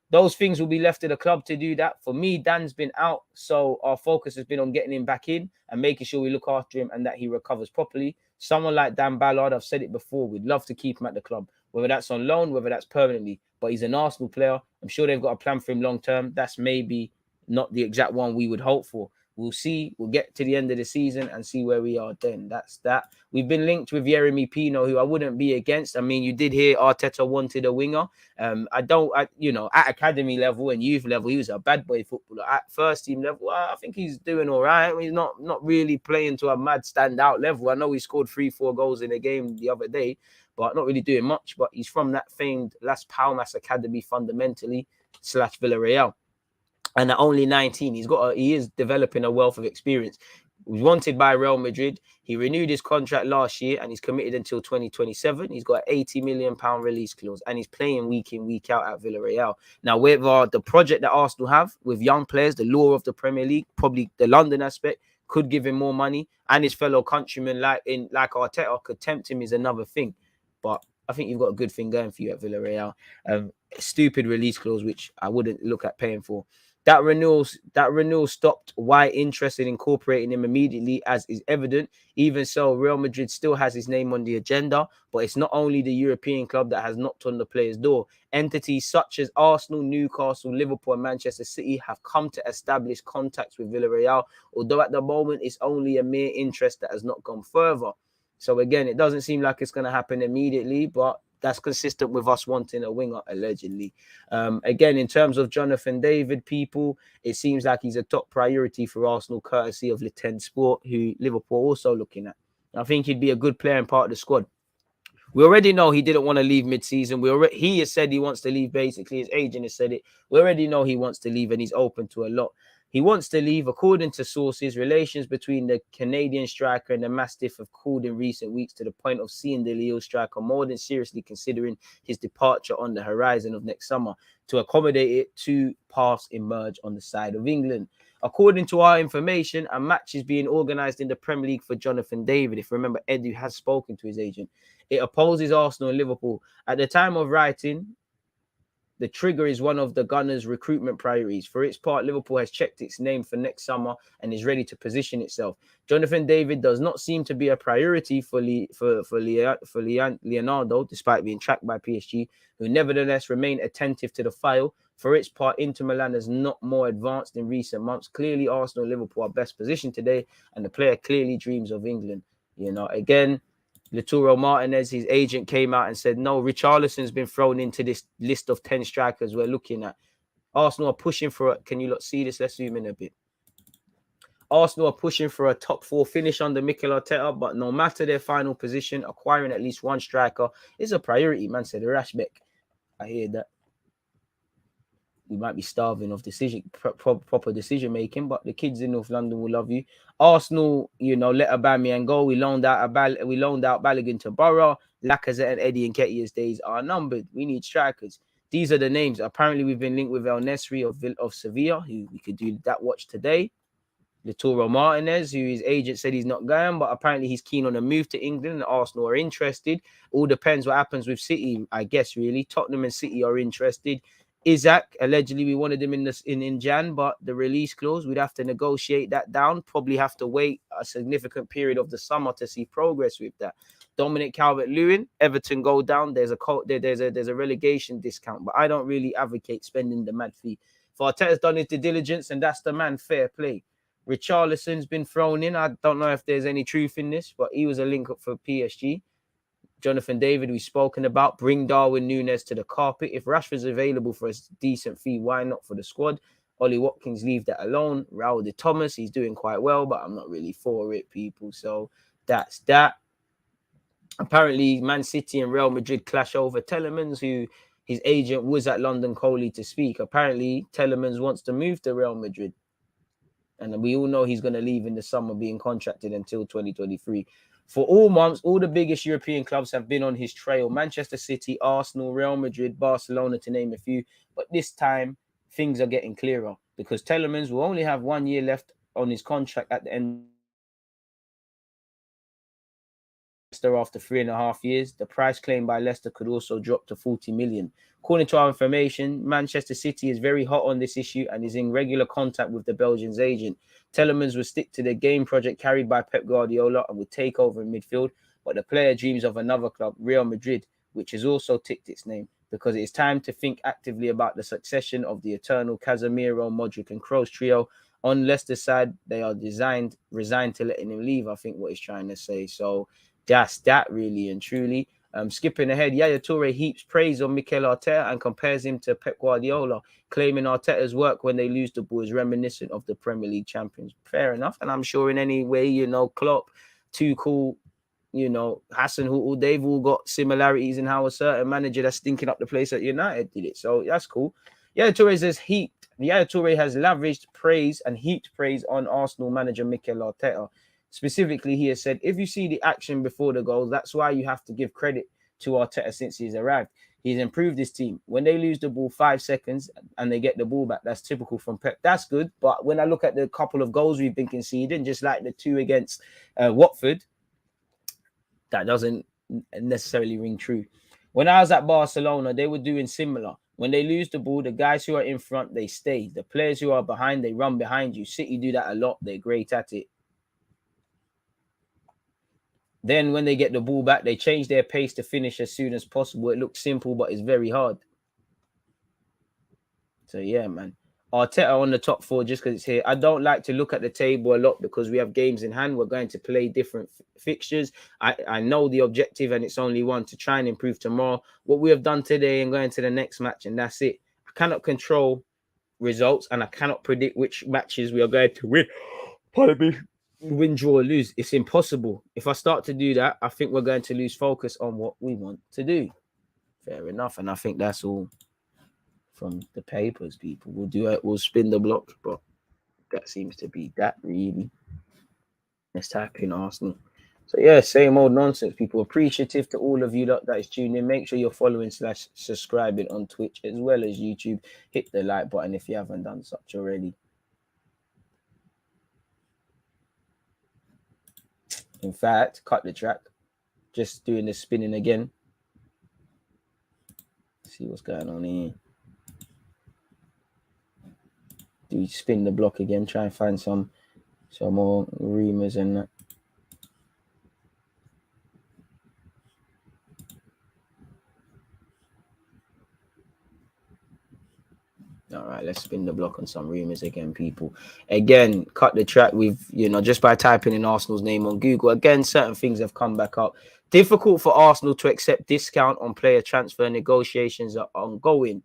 Those things will be left to the club to do that. For me, Dan's been out, so our focus has been on getting him back in and making sure we look after him and that he recovers properly. Someone like Dan Ballard, I've said it before, we'd love to keep him at the club, whether that's on loan, whether that's permanently. But he's an Arsenal player. I'm sure they've got a plan for him long term. That's maybe not the exact one we would hope for. We'll see. We'll get to the end of the season and see where we are then. That's that. We've been linked with Yeremi Pino, who I wouldn't be against. I mean, you did hear Arteta wanted a winger. At academy level and youth level, he was a bad boy footballer. At first team level, I think he's doing all right. He's not really playing to a mad standout level. I know he scored 3-4 goals in a game the other day, but not really doing much. But he's from that famed Las Palmas Academy fundamentally / Villarreal. And at only 19, he is developing a wealth of experience. He was wanted by Real Madrid. He renewed his contract last year and he's committed until 2027. He's got an £80 million release clause and he's playing week in, week out at Villarreal. Now, with the project that Arsenal have with young players, the lure of the Premier League, probably the London aspect, could give him more money. And his fellow countrymen like Arteta could tempt him is another thing. But I think you've got a good thing going for you at Villarreal. A stupid release clause, which I wouldn't look at paying for. That renewal stopped White interested in incorporating him immediately, as is evident. Even so, Real Madrid still has his name on the agenda, but it's not only the European club that has knocked on the player's door. Entities such as Arsenal, Newcastle, Liverpool, and Manchester City have come to establish contacts with Villarreal, although at the moment it's only a mere interest that has not gone further. So again, it doesn't seem like it's going to happen immediately, but that's consistent with us wanting a winger, allegedly. Again, in terms of Johnathan David, people, it seems like he's a top priority for Arsenal, courtesy of Le 10 Sport, who Liverpool are also looking at. I think he'd be a good player and part of the squad. We already know he didn't want to leave mid-season. He has said he wants to leave, basically. His agent has said it. We already know he wants to leave and he's open to a lot. He wants to leave. According to sources, relations between the Canadian striker and the Mastiff have cooled in recent weeks to the point of seeing the Lille striker more than seriously considering his departure on the horizon of next summer. To accommodate it, two paths emerge on the side of England. According to our information, a match is being organised in the Premier League for Johnathan David. If you remember, Edu has spoken to his agent. It opposes Arsenal and Liverpool. At the time of writing, the trigger is one of the Gunners' recruitment priorities. For its part, Liverpool has checked its name for next summer and is ready to position itself. Johnathan David does not seem to be a priority for Leonardo, despite being tracked by PSG, who nevertheless remain attentive to the file. For its part, Inter Milan is not more advanced in recent months. Clearly, Arsenal and Liverpool are best positioned today, and the player clearly dreams of England. You know, again, Lautaro Martinez, his agent, came out and said, no, Richarlison's been thrown into this list of 10 strikers we're looking at. Arsenal are pushing for can you see this? Let's zoom in a bit. Arsenal are pushing for a top 4 finish under Mikel Arteta, but no matter their final position, acquiring at least one striker is a priority, man, said Rashbeck. I hear that. We might be starving of proper decision making, but the kids in North London will love you. Arsenal, let Aubameyang go. We loaned out Balogun to Borough. Lacazette and Eddie Nketiah's days are numbered. We need strikers. These are the names. Apparently, we've been linked with El Nesri of Sevilla, who we could do that watch today. Lautaro Martinez, who his agent said he's not going, but apparently he's keen on a move to England and Arsenal are interested. All depends what happens with City, I guess, really. Tottenham and City are interested. Isaac, allegedly we wanted him in Jan, but the release clause, we'd have to negotiate that down. Probably have to wait a significant period of the summer to see progress with that. Dominic Calvert-Lewin, Everton go down. There's a relegation discount, but I don't really advocate spending the mad fee. For Arteta's done his due diligence, and that's the man. Fair play. Richarlison's been thrown in. I don't know if there's any truth in this, but he was a link up for PSG. Johnathan David, we've spoken about. Bring Darwin Núñez to the carpet. If Rashford's available for a decent fee, why not for the squad? Ollie Watkins, leave that alone. Raul de Thomas, he's doing quite well, but I'm not really for it, people. So that's that. Apparently, Man City and Real Madrid clash over Telemans, who his agent was at London Coley to speak. Apparently, Telemans wants to move to Real Madrid. And we all know he's going to leave in the summer, being contracted until 2023. For all months, all the biggest European clubs have been on his trail. Manchester City, Arsenal, Real Madrid, Barcelona, to name a few. But this time, things are getting clearer because Telemans will only have 1 year left on his contract at the end. After 3.5 years, the price claimed by Leicester could also drop to 40 million. According to our information, Manchester City is very hot on this issue and is in regular contact with the Belgian's agent. Telemans will stick to the game project carried by Pep Guardiola and will take over in midfield, but the player dreams of another club, Real Madrid, which has also ticked its name, because it is time to think actively about the succession of the eternal Casemiro, Modric and Kroos trio. On Leicester's side, they are resigned to letting him leave, I think what he's trying to say. So that's that, really and truly. Skipping ahead, Yaya Toure heaps praise on Mikel Arteta and compares him to Pep Guardiola, claiming Arteta's work when they lose the ball is reminiscent of the Premier League champions. Fair enough. And I'm sure in any way, Klopp, Tuchel, Hassan, they've all got similarities in how a certain manager that's stinking up the place at United did it. So that's cool. Yaya Toure has lavished praise and heaped praise on Arsenal manager Mikel Arteta. Specifically, he has said, if you see the action before the goal, that's why you have to give credit to Arteta since he's arrived. He's improved his team. When they lose the ball 5 seconds and they get the ball back, that's typical from Pep. That's good. But when I look at the couple of goals we've been conceding, just like the 2 against Watford, that doesn't necessarily ring true. When I was at Barcelona, they were doing similar. When they lose the ball, the guys who are in front, they stay. The players who are behind, they run behind you. City do that a lot. They're great at it. Then when they get the ball back, they change their pace to finish as soon as possible. It looks simple, but it's very hard. So, yeah, man. Arteta on the top 4 just because it's here. I don't like to look at the table a lot because we have games in hand. We're going to play different fixtures. I know the objective and it's only one, to try and improve tomorrow. What we have done today and going to the next match, and that's it. I cannot control results and I cannot predict which matches we are going to win. Pardon me. Win, draw, or lose. It's impossible. If I start to do that, I think we're going to lose focus on what we want to do. Fair enough. And I think that's all from the papers, people. We'll do it. We'll spin the block, but that seems to be that, really. Let's type in Arsenal. So, yeah, same old nonsense, people. Appreciative to all of you that is tuning in. Make sure you're following / subscribing on Twitch as well as YouTube. Hit the like button if you haven't done such already. In fact, cut the track. Just doing the spinning again. See what's going on here. Do spin the block again. Try and find some more rumours and that. All right, let's spin the block on some rumours again, people. Again, cut the track with, just by typing in Arsenal's name on Google. Again, certain things have come back up. Difficult for Arsenal to accept discount on player transfer. Negotiations are ongoing.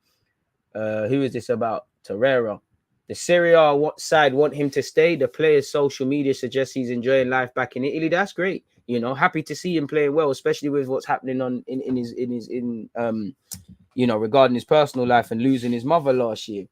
Who is this about? Torreira. The Serie A side want him to stay. The player's social media suggests he's enjoying life back in Italy. That's great. Happy to see him playing well, especially with what's happening regarding his personal life and losing his mother last year.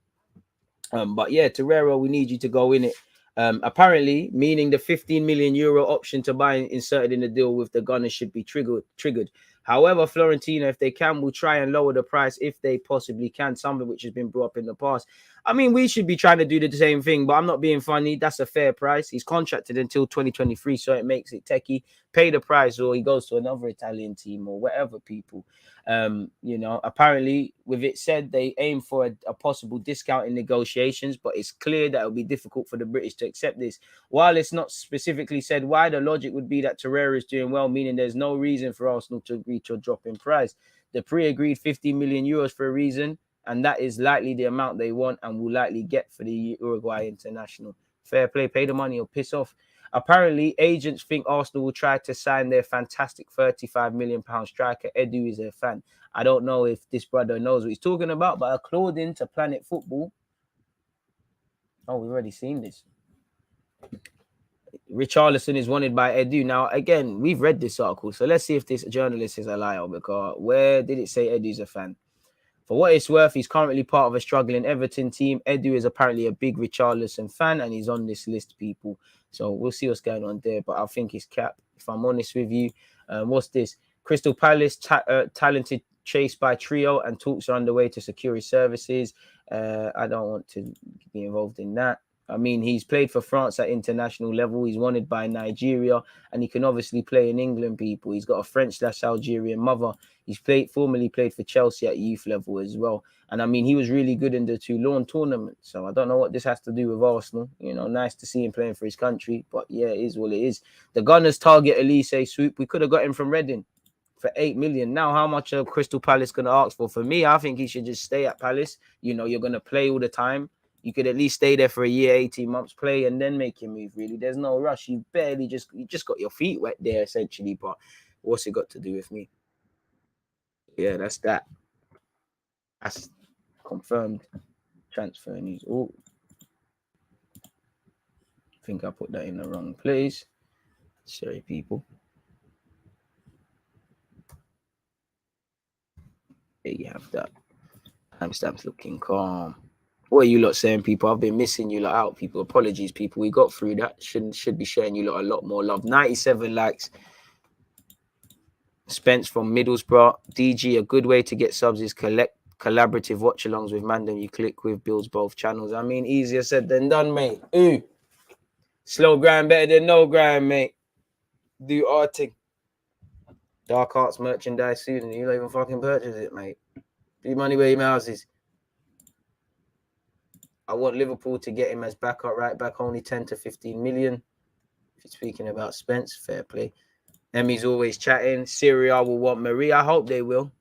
But yeah, Torreira, we need you to go in it. Apparently, meaning the 15 million euro option to buy inserted in the deal with the Gunners should be triggered. However, Fiorentina, if they can, will try and lower the price if they possibly can, something which has been brought up in the past. I mean, we should be trying to do the same thing, but I'm not being funny. That's a fair price. He's contracted until 2023, so it makes it techie. Pay the price or he goes to another Italian team or whatever, people. Apparently, with it said, they aim for a possible discount in negotiations, but it's clear that it'll be difficult for the British to accept this. While it's not specifically said why, the logic would be that Torreira is doing well, meaning there's no reason for Arsenal to agree to a drop in price. The pre-agreed 15 million euros for a reason, and that is likely the amount they want and will likely get for the Uruguay international. Fair play, pay the money or piss off. Apparently, agents think Arsenal will try to sign their fantastic £35 million striker. Edu is a fan. I don't know if this brother knows what he's talking about, but according to Planet Football, oh, we've already seen this. Richarlison is wanted by Edu. Now, again, we've read this article, so let's see if this journalist is a liar, because where did it say Edu's a fan? For what it's worth, he's currently part of a struggling Everton team. Edu is apparently a big Richarlison fan, and he's on this list, people. So we'll see what's going on there, but I think it's cap, if I'm honest with you. What's this? Crystal Palace, talented chased by Trio, and talks are underway to secure his services. I don't want to be involved in that. I mean, he's played for France at international level. He's wanted by Nigeria, and he can obviously play in England, people. He's got a French/Algerian mother. He's formerly played for Chelsea at youth level as well. And I mean, he was really good in the Toulon tournament. So I don't know what this has to do with Arsenal. You know, nice to see him playing for his country. But yeah, it is what it is. The Gunners target Elise Swoop. We could have got him from Reading for 8 million. Now, how much are Crystal Palace going to ask for? For me, I think he should just stay at Palace. You know, you're going to play all the time. You could at least stay there for a year, 18 months, play, and then make your move, really. There's no rush. You just got your feet wet there, essentially. But what's it got to do with me? Yeah, that's that. That's confirmed transfer news. Oh, I think I put that in the wrong place. Sorry, people. There you have that. Timestamps looking calm. What are you lot saying, people? I've been missing you lot out, people. Apologies, people. We got through that. Should be showing you lot a lot more love. 97 likes. Spence from Middlesbrough. DG, a good way to get subs is collaborative watch-alongs with Mandem you click with, builds both channels. I mean, easier said than done, mate. Ooh. Slow grind better than no grind, mate. Do our thing. Dark Arts merchandise soon, and you don't even fucking purchase it, mate. Do money where your mouth is. I want Liverpool to get him as backup right back, only 10 to 15 million. If you're speaking about Spence, fair play. Emmy's always chatting. Syria will want Marie. I hope they will.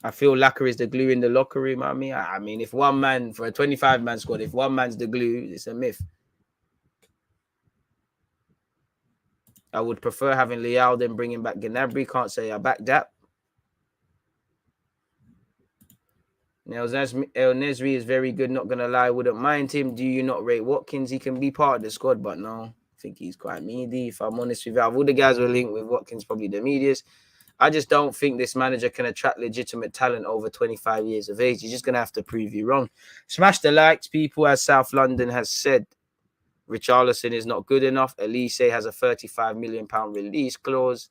I feel Lacquer is the glue in the locker room. I mean, if one man for a 25-man squad, if one man's the glue, it's a myth. I would prefer having Leal than bringing back Gnabry. Can't say I back that. El Nesri is very good, not going to lie. Wouldn't mind him. Do you not rate Watkins? He can be part of the squad, but no. I think he's quite meaty, if I'm honest with you. All the guys were linked with Watkins, probably the meatiest. I just don't think this manager can attract legitimate talent over 25 years of age. You're just going to have to prove you wrong. Smash the likes, people, as South London has said. Richarlison is not good enough. Elise has a £35 million release clause.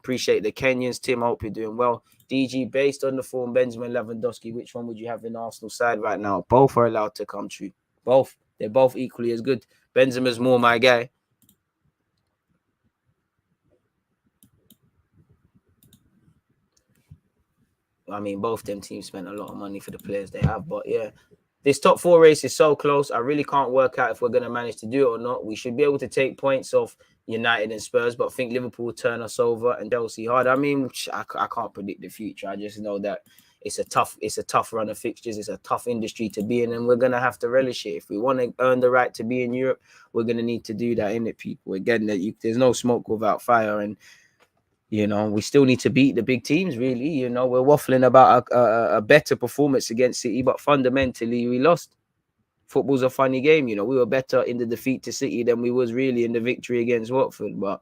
Appreciate the Kenyans. Tim, I hope you're doing well. DG, based on the form, Benjamin Lewandowski, which one would you have in Arsenal side right now? Both are allowed to come true. Both. They're both equally as good. Benzema's more my guy. I mean, both them teams spent a lot of money for the players they have. But yeah, this top four race is so close. I really can't work out if we're going to manage to do it or not. We should be able to take points off United and Spurs, but I think Liverpool will turn us over and Chelsea hard. I mean, I can't predict the future. I just know that it's a tough run of fixtures. It's a tough industry to be in, and we're going to have to relish it. If we want to earn the right to be in Europe, we're going to need to do that, innit, people? Again, there's no smoke without fire, and you know, we still need to beat the big teams, really. You know, we're waffling about a better performance against City, but fundamentally, we lost. Football's a funny game. You know, we were better in the defeat to City than we was really in the victory against Watford. But,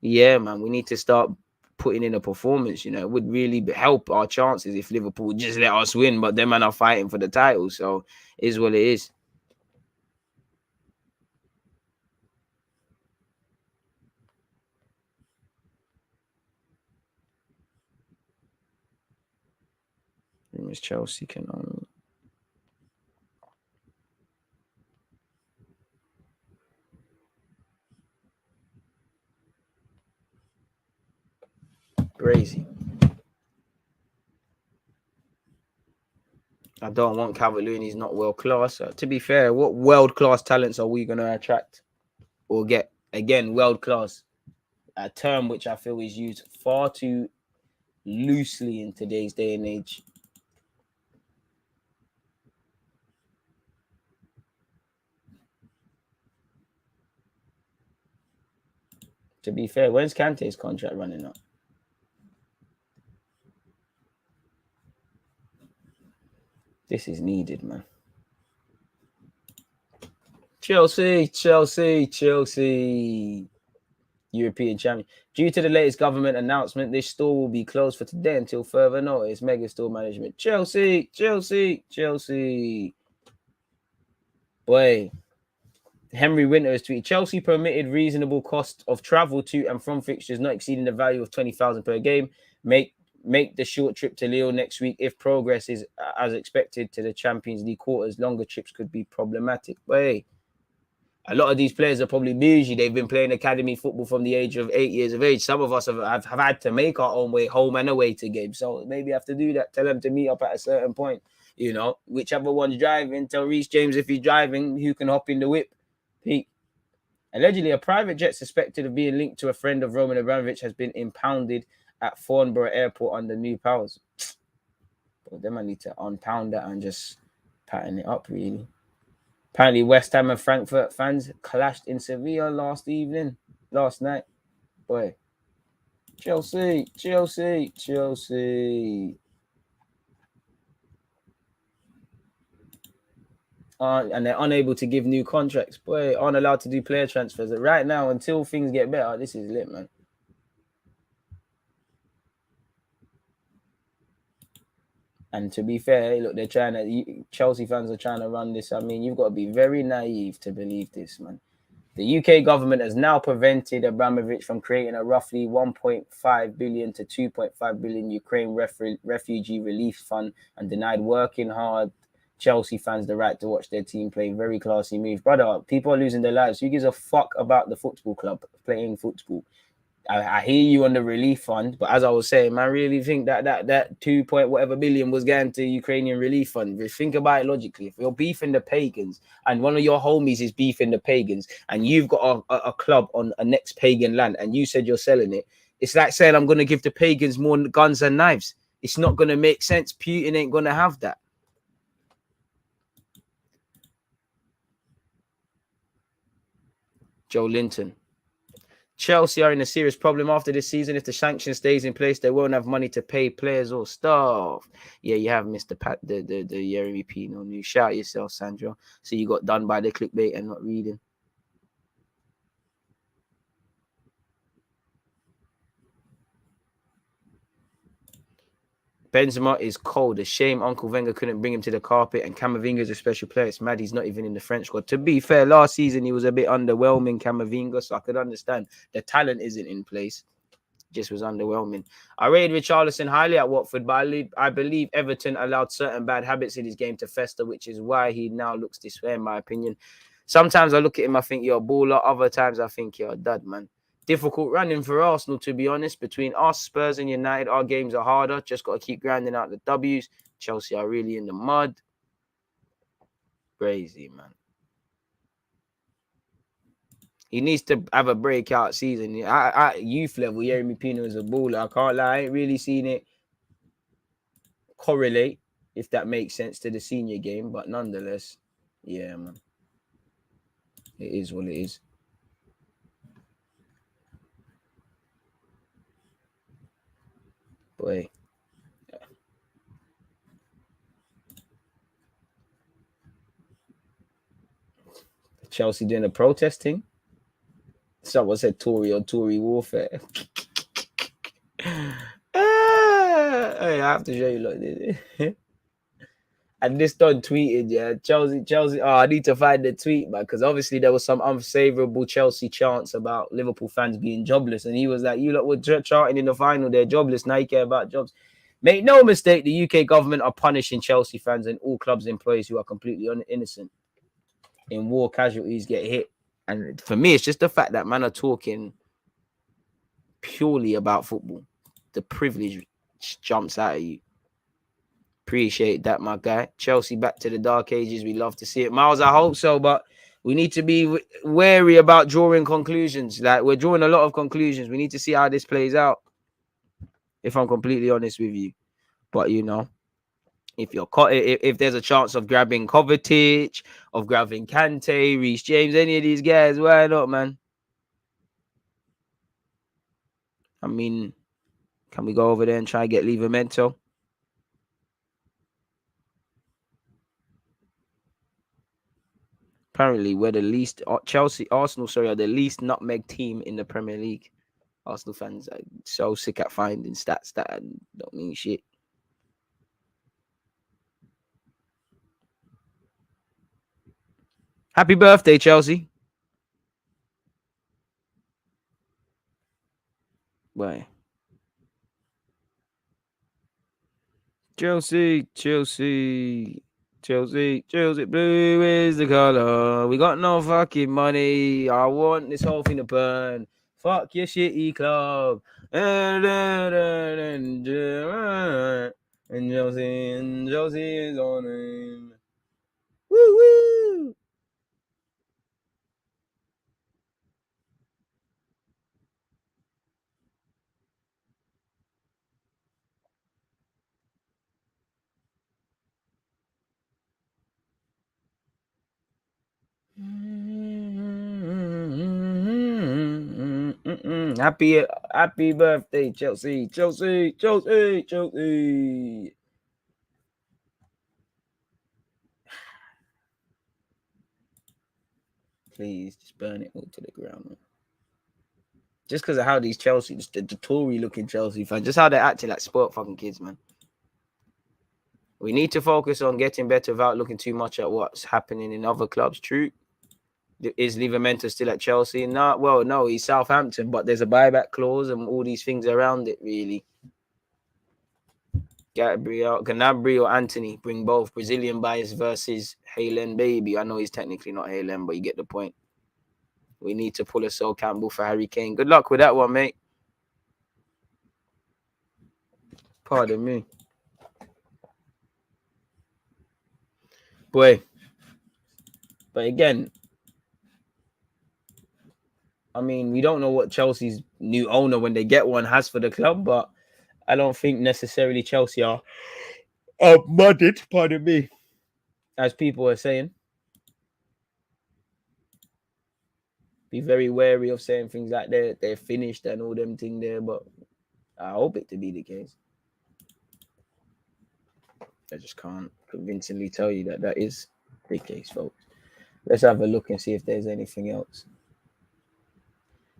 yeah, man, we need to start putting in a performance. You know, it would really help our chances if Liverpool would just let us win, but them man are fighting for the title. So, it is what it is. Miss Chelsea can only... Crazy. I don't want Calvert-Lewin. He's not world class. To be fair, what world class talents are we going to attract or get? Again, world class, a term which I feel is used far too loosely in today's day and age. To be fair, when's Kante's contract running up? This is needed, man. Chelsea. European champion. Due to the latest government announcement, this store will be closed for today until further notice. Mega store management. Chelsea. Boy. Henry Winter has tweeted, Chelsea permitted reasonable cost of travel to and from fixtures not exceeding the value of 20,000 per game. Make the short trip to Lille next week if progress is as expected to the Champions League quarters. Longer trips could be problematic. Boy. A lot of these players are probably bougie. They've been playing academy football from the age of 8 years of age. Some of us have had to make our own way home and away to games. So maybe have to do that. Tell them to meet up at a certain point. You know, whichever one's driving, tell Reece James if he's driving, who can hop in the whip. Pete. Allegedly, a private jet suspected of being linked to a friend of Roman Abramovich has been impounded at Farnborough Airport under new powers. But then I need to unpound that and just pattern it up, really. Apparently, West Ham and Frankfurt fans clashed in Sevilla last night. Boy. Chelsea. And they're unable to give new contracts. Boy, aren't allowed to do player transfers. Right now, until things get better, this is lit, man. And to be fair, look, Chelsea fans are trying to run this. I mean, you've got to be very naive to believe this, man. The UK government has now prevented Abramovich from creating a roughly 1.5 billion to 2.5 billion Ukraine refugee relief fund and denied working hard Chelsea fans the right to watch their team play. Very classy move. Brother, people are losing their lives. Who gives a fuck about the football club playing football? I hear you on the relief fund, but as I was saying, I really think that 2 point whatever billion was going to Ukrainian relief fund. Think about it logically. If you're beefing the pagans and one of your homies is beefing the pagans and you've got a club on a next pagan land and you said you're selling it, it's like saying I'm going to give the pagans more guns and knives. It's not going to make sense. Putin ain't going to have that. Joe Linton. Chelsea are in a serious problem after this season. If the sanction stays in place, they won't have money to pay players or staff. Yeah, you have Mr. Pat, the Yeremi Pino news. Shout yourself, Sandro. So you got done by the clickbait and not reading. Benzema is cold. A shame Uncle Wenger couldn't bring him to the carpet. And Camavinga is a special player. It's mad he's not even in the French squad. To be fair, last season he was a bit underwhelming, Camavinga, so I could understand the talent isn't in place. Just was underwhelming. I rated Richarlison highly at Watford, but I believe Everton allowed certain bad habits in his game to fester, which is why he now looks this way, in my opinion. Sometimes I look at him, I think you're a baller. Other times I think you're a dud, man. Difficult running for Arsenal, to be honest. Between us, Spurs and United, our games are harder. Just got to keep grinding out the W's. Chelsea are really in the mud. Crazy, man. He needs to have a breakout season. Youth level, Yeremi Pino is a baller. I can't lie. I ain't really seen it correlate, if that makes sense, to the senior game. But nonetheless, yeah, man. It is what it is. Boy. Yeah. Chelsea doing a protesting. Someone said Tory or Tory warfare. I have to show you like this. And this done tweeted, yeah, Chelsea. Oh, I need to find the tweet, man, because obviously there was some unfavorable Chelsea chants about Liverpool fans being jobless, and he was like, "You lot were charting in the final, they're jobless. Now you care about jobs." Make no mistake, the UK government are punishing Chelsea fans and all clubs' employees who are completely innocent in war casualties get hit. And for me, it's just the fact that man are talking purely about football. The privilege jumps out at you. Appreciate that, my guy. Chelsea back to the dark ages. We love to see it. Miles, I hope so, but we need to be wary about drawing conclusions. Like, we're drawing a lot of conclusions. We need to see how this plays out, if I'm completely honest with you. But, you know, if there's a chance of grabbing Kovacic, of grabbing Kante, Reece James, any of these guys, why not, man? I mean, can we go over there and try and get Livramento? Apparently, we're the least Arsenal are the least nutmeg team in the Premier League. Arsenal fans are so sick at finding stats that don't mean shit. Happy birthday, Chelsea. Why? Chelsea, blue is the color. We got no fucking money. I want this whole thing to burn. Fuck your shitty club. And Chelsea is on him. Woo woo. Happy birthday, Chelsea. Please just burn it all to the ground, man. Just because of how these Chelsea, just the Tory looking Chelsea fans, just how they're acting like sport fucking kids, man. We need to focus on getting better without looking too much at what's happening in other clubs. True. Is Livramento still at Chelsea? No, he's Southampton, but there's a buyback clause and all these things around it, really. Gnabry or Anthony, bring both. Brazilian buyers versus Haaland baby. I know he's technically not Haaland, but you get the point. We need to pull a Sol Campbell for Harry Kane. Good luck with that one, mate. Pardon me. Boy. But again, I mean, we don't know what Chelsea's new owner, when they get one, has for the club, but I don't think necessarily Chelsea are mudded, pardon me, as people are saying. Be very wary of saying things like they're finished and all them things there, but I hope it to be the case. I just can't convincingly tell you that is the case, folks. Let's have a look and see if there's anything else.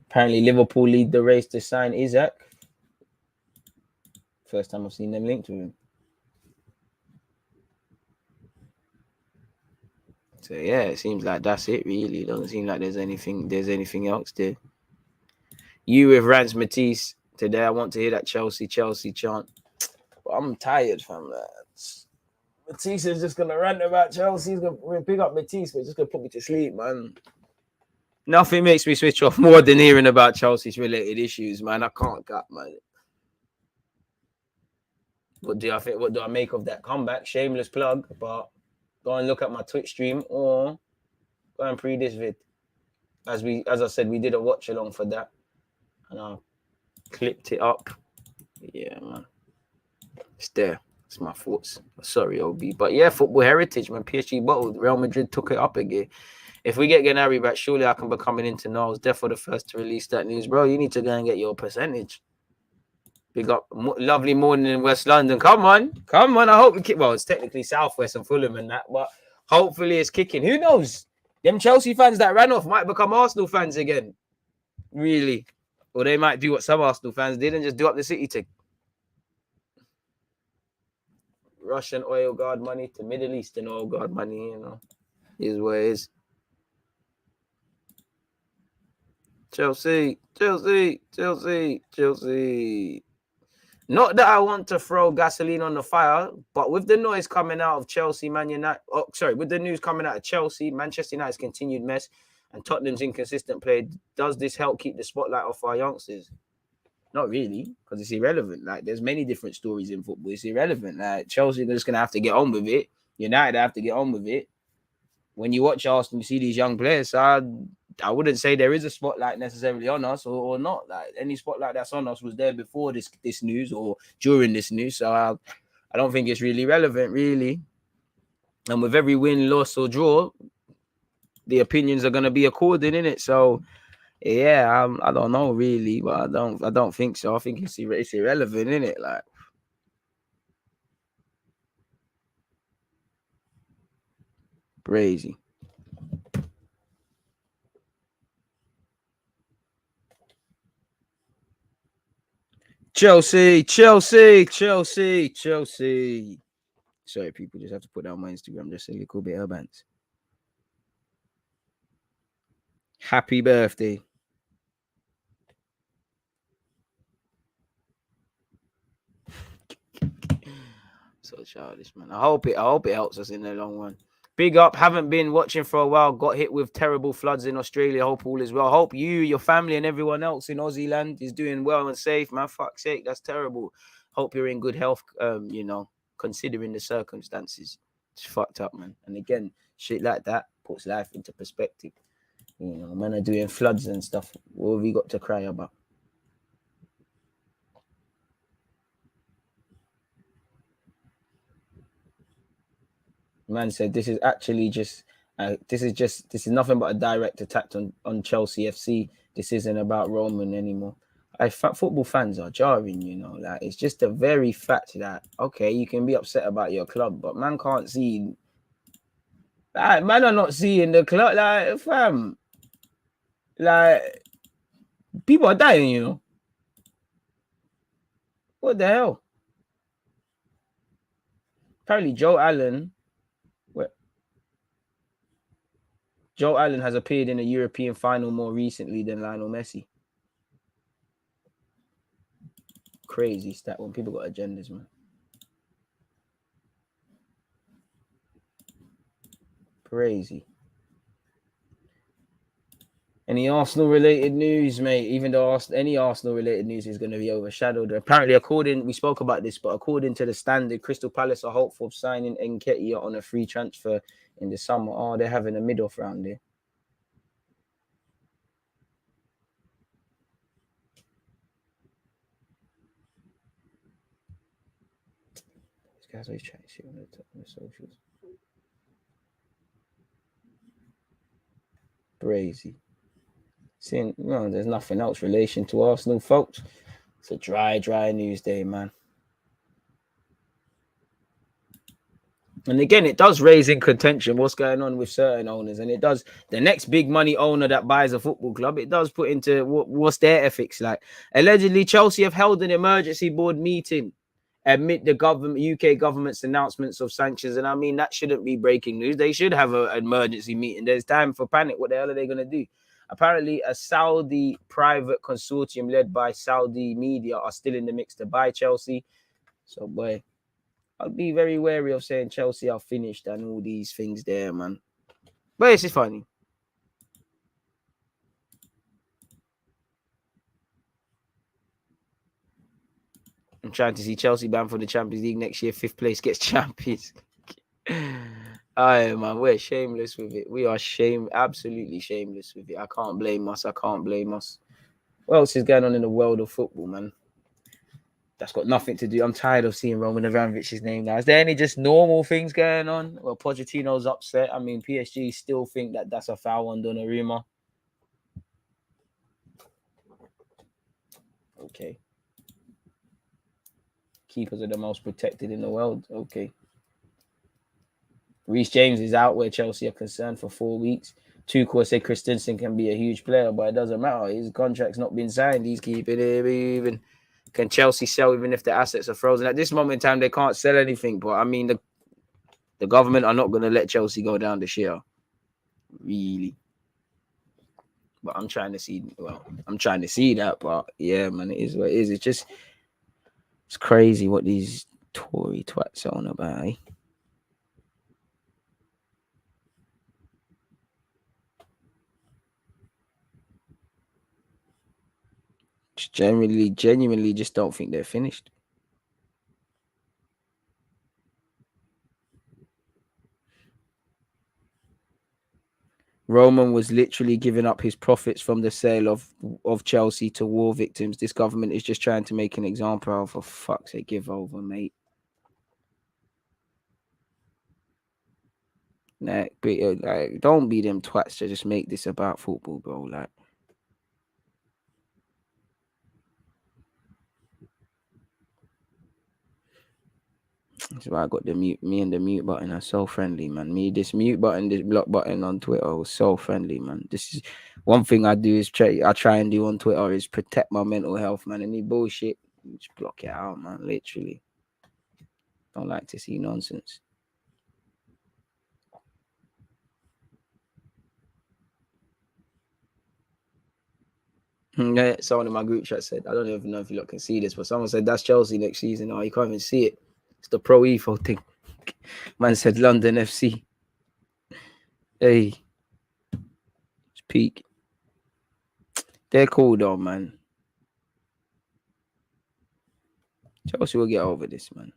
Apparently, Liverpool lead the race to sign Isaac. First time I've seen them linked with him. So yeah, it seems like that's it. Really, it doesn't seem like there's anything else there. You with Rance Matisse today. I want to hear that Chelsea chant. But I'm tired, fam. Matisse is just gonna rant about Chelsea. He's gonna pick up Matisse, but it's just gonna put me to sleep, man. Nothing makes me switch off more than hearing about Chelsea's related issues, man. I can't cut, man. What do I make of that comeback? Shameless plug, but go and look at my Twitch stream or go and pre this vid. As I said, we did a watch along for that, and I clipped it up. Yeah, man, it's there. It's my thoughts. Sorry, OB, but yeah, football heritage, man. PSG bottled. Real Madrid took it up again. If we get Gnabry back, surely I can become an internal. I was definitely the first to release that news, bro. You need to go and get your percentage. Big up, lovely morning in West London. Come on. I hope we kick. Well, it's technically Southwest and Fulham and that, but hopefully it's kicking. Who knows? Them Chelsea fans that ran off might become Arsenal fans again. Really. Or they might do what some Arsenal fans did and just do up the city tick. Russian oil guard money to Middle Eastern oil guard money, is what it is. Chelsea. Not that I want to throw gasoline on the fire, but with the noise coming out of Chelsea, with the news coming out of Chelsea, Manchester United's continued mess, and Tottenham's inconsistent play, does this help keep the spotlight off our youngsters? Not really, because it's irrelevant. Like, there's many different stories in football. It's irrelevant. Like, Chelsea are just going to have to get on with it. United have to get on with it. When you watch Arsenal, you see these young players. I wouldn't say there is a spotlight necessarily on us or not. Like, any spotlight that's on us was there before this news or during this news. So I don't think it's really relevant, really. And with every win, loss, or draw, the opinions are going to be according, innit? So Yeah, I don't know really, but I don't think so. I think it's irrelevant, isn't it? Like, crazy. Chelsea. Sorry, people just have to put down my Instagram just a little bit of bands. Happy birthday. So childish, man. I hope it helps us in the long run. Big up. Haven't been watching for a while. Got hit with terrible floods in Australia. Hope all is well. Hope you, your family, and everyone else in Aussie land is doing well and safe, man. Fuck's sake, that's terrible. Hope you're in good health. Considering the circumstances, it's fucked up, man. And again, shit like that puts life into perspective. Men are doing floods and stuff. What have we got to cry about? Man said this is actually just this is nothing but a direct attack on Chelsea FC. This isn't about Roman anymore. Football fans are jarring, like it's just a very fact that okay, you can be upset about your club, but man can't see. Like, man are not seeing the club, like fam. Like people are dying, What the hell? Apparently, Joe Allen has appeared in a European final more recently than Lionel Messi. Crazy stat when people got agendas, man. Crazy. Any Arsenal-related news, mate? Even though any Arsenal-related news is going to be overshadowed. Apparently, we spoke about this, but according to the Standard, Crystal Palace are hopeful of signing Nketiah on a free transfer in the summer. Oh, they're having a mid-off round there. These guys always trying to shit on the socials. Crazy. Seeing, there's nothing else relation to Arsenal, folks. It's a dry news day, man. And again, it does raise in contention what's going on with certain owners, and it does. The next big money owner that buys a football club, it does put into what's their ethics like. Allegedly, Chelsea have held an emergency board meeting amid the UK government's announcements of sanctions, and I mean that shouldn't be breaking news. They should have an emergency meeting. There's time for panic. What the hell are they going to do? Apparently, a Saudi private consortium led by Saudi media are still in the mix to buy Chelsea. So, boy, I'll be very wary of saying Chelsea are finished and all these things there, man. But it's just funny. I'm trying to see Chelsea banned from the Champions League next year. 5th place gets champions. Aye, man, we're shameless with it. We are absolutely shameless with it. I can't blame us. What else is going on in the world of football, man? That's got nothing to do. I'm tired of seeing Roman Abramovich's name now. Is there any just normal things going on? Well, Pochettino's upset. I mean, PSG still think that that's a foul on Donnarumma. Okay. Keepers are the most protected in the world. Okay. Reece James is out where Chelsea are concerned for 4 weeks. Tuchel said Christensen can be a huge player, but it doesn't matter. His contract's not been signed. He's keeping it even. Can Chelsea sell even if the assets are frozen? At this moment in time, they can't sell anything. But I mean, the government are not going to let Chelsea go down the shitter. Really. But I'm trying to see that. But yeah, man, it is what it is. It's crazy what these Tory twats are on about, eh? Genuinely just don't think they're finished. Roman was literally giving up his profits from the sale of Chelsea to war victims. This government is just trying to make an example of, for fuck's sake, give over, mate. Like, don't be them twats to just make this about football, bro. Like, That's why I got the mute. Me and the mute button are so friendly, man. Me, this mute button, this block button on Twitter was so friendly, man. This is one thing I do is I try and do on Twitter is protect my mental health, man. Any bullshit, just block it out, man. Literally, don't like to see nonsense. Yeah, someone in my group chat said, I don't even know if you lot can see this, but someone said that's Chelsea next season. Oh, you can't even see it. It's the Pro Evo thing. Man said London FC. Hey, it's peak. They're cool though, man. Chelsea will get over this, man.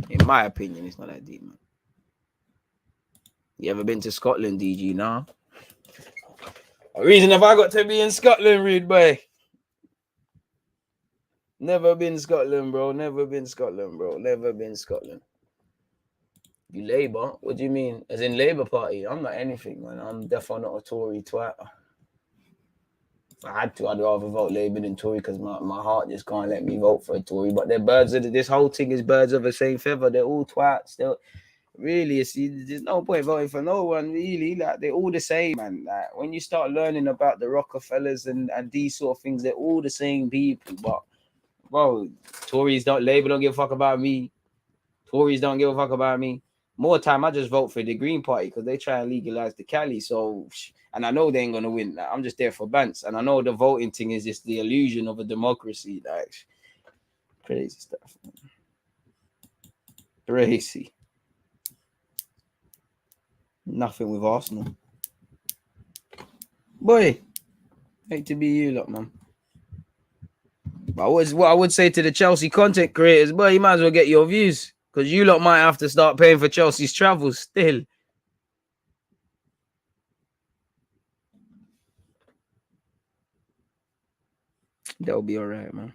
In my opinion, it's not that deep, man. You ever been to Scotland, DG? Nah. What reason have I got to be in Scotland, rude boy? Never been Scotland, bro. Never been Scotland, bro. Never been Scotland. You Labour? What do you mean? As in Labour Party? I'm not anything, man. I'm definitely not a Tory twat. If I had to, I'd rather vote Labour than Tory because my heart just can't let me vote for a Tory. But they're birds of this whole thing is birds of the same feather. They're all twats. Really, there's no point voting for no one, really. Like, they're all the same, man. Like, when you start learning about the Rockefellers and these sort of things, they're all the same people. But, bro, Labour don't give a fuck about me. Tories don't give a fuck about me. More time, I just vote for the Green Party because they try and legalize the Cali. So, and I know they ain't going to win. Like, I'm just there for bants. And I know the voting thing is just the illusion of a democracy. Like, crazy stuff. Crazy. Nothing with Arsenal. Boy, hate to be you lot, man. But what I would say to the Chelsea content creators, boy, you might as well get your views. Because you lot might have to start paying for Chelsea's travels still. They'll be all right, man.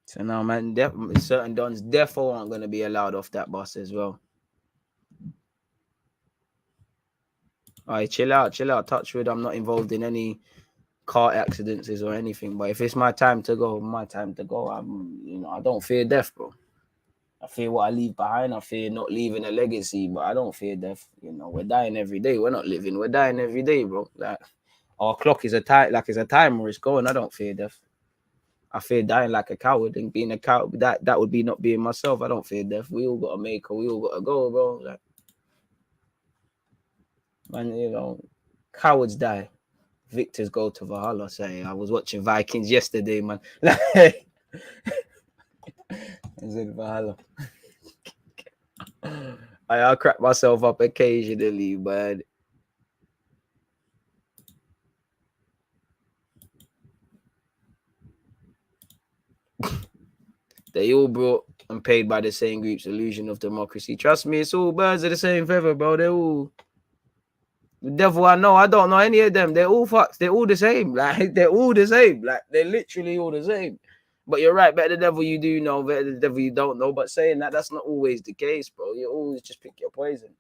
So now, man, certain dons definitely aren't going to be allowed off that bus as well. All right, chill out. Touch wood. I'm not involved in any car accidents or anything. But if it's my time to go, I don't fear death, bro. I fear what I leave behind. I fear not leaving a legacy, but I don't fear death. We're dying every day. We're not living. We're dying every day, bro. Like, our clock is it's a timer. It's going. I don't fear death. I fear dying like a coward and being a coward. That would be not being myself. I don't fear death. We all got to make it. We all got to go, bro. Like, man, cowards die. Victors go to Valhalla. I was watching Vikings yesterday, man. I said Valhalla. I'll crack myself up occasionally, but they all brought and paid by the same group's illusion of democracy. Trust me, it's all birds of the same feather, bro. They're all the devil. I don't know any of them. They're all fucks. They're all the same. Like, they're all the same. Like, they're literally all the same. But you're right, better the devil you do know, better the devil you don't know. But saying that's not always the case, bro. You always just pick your poison.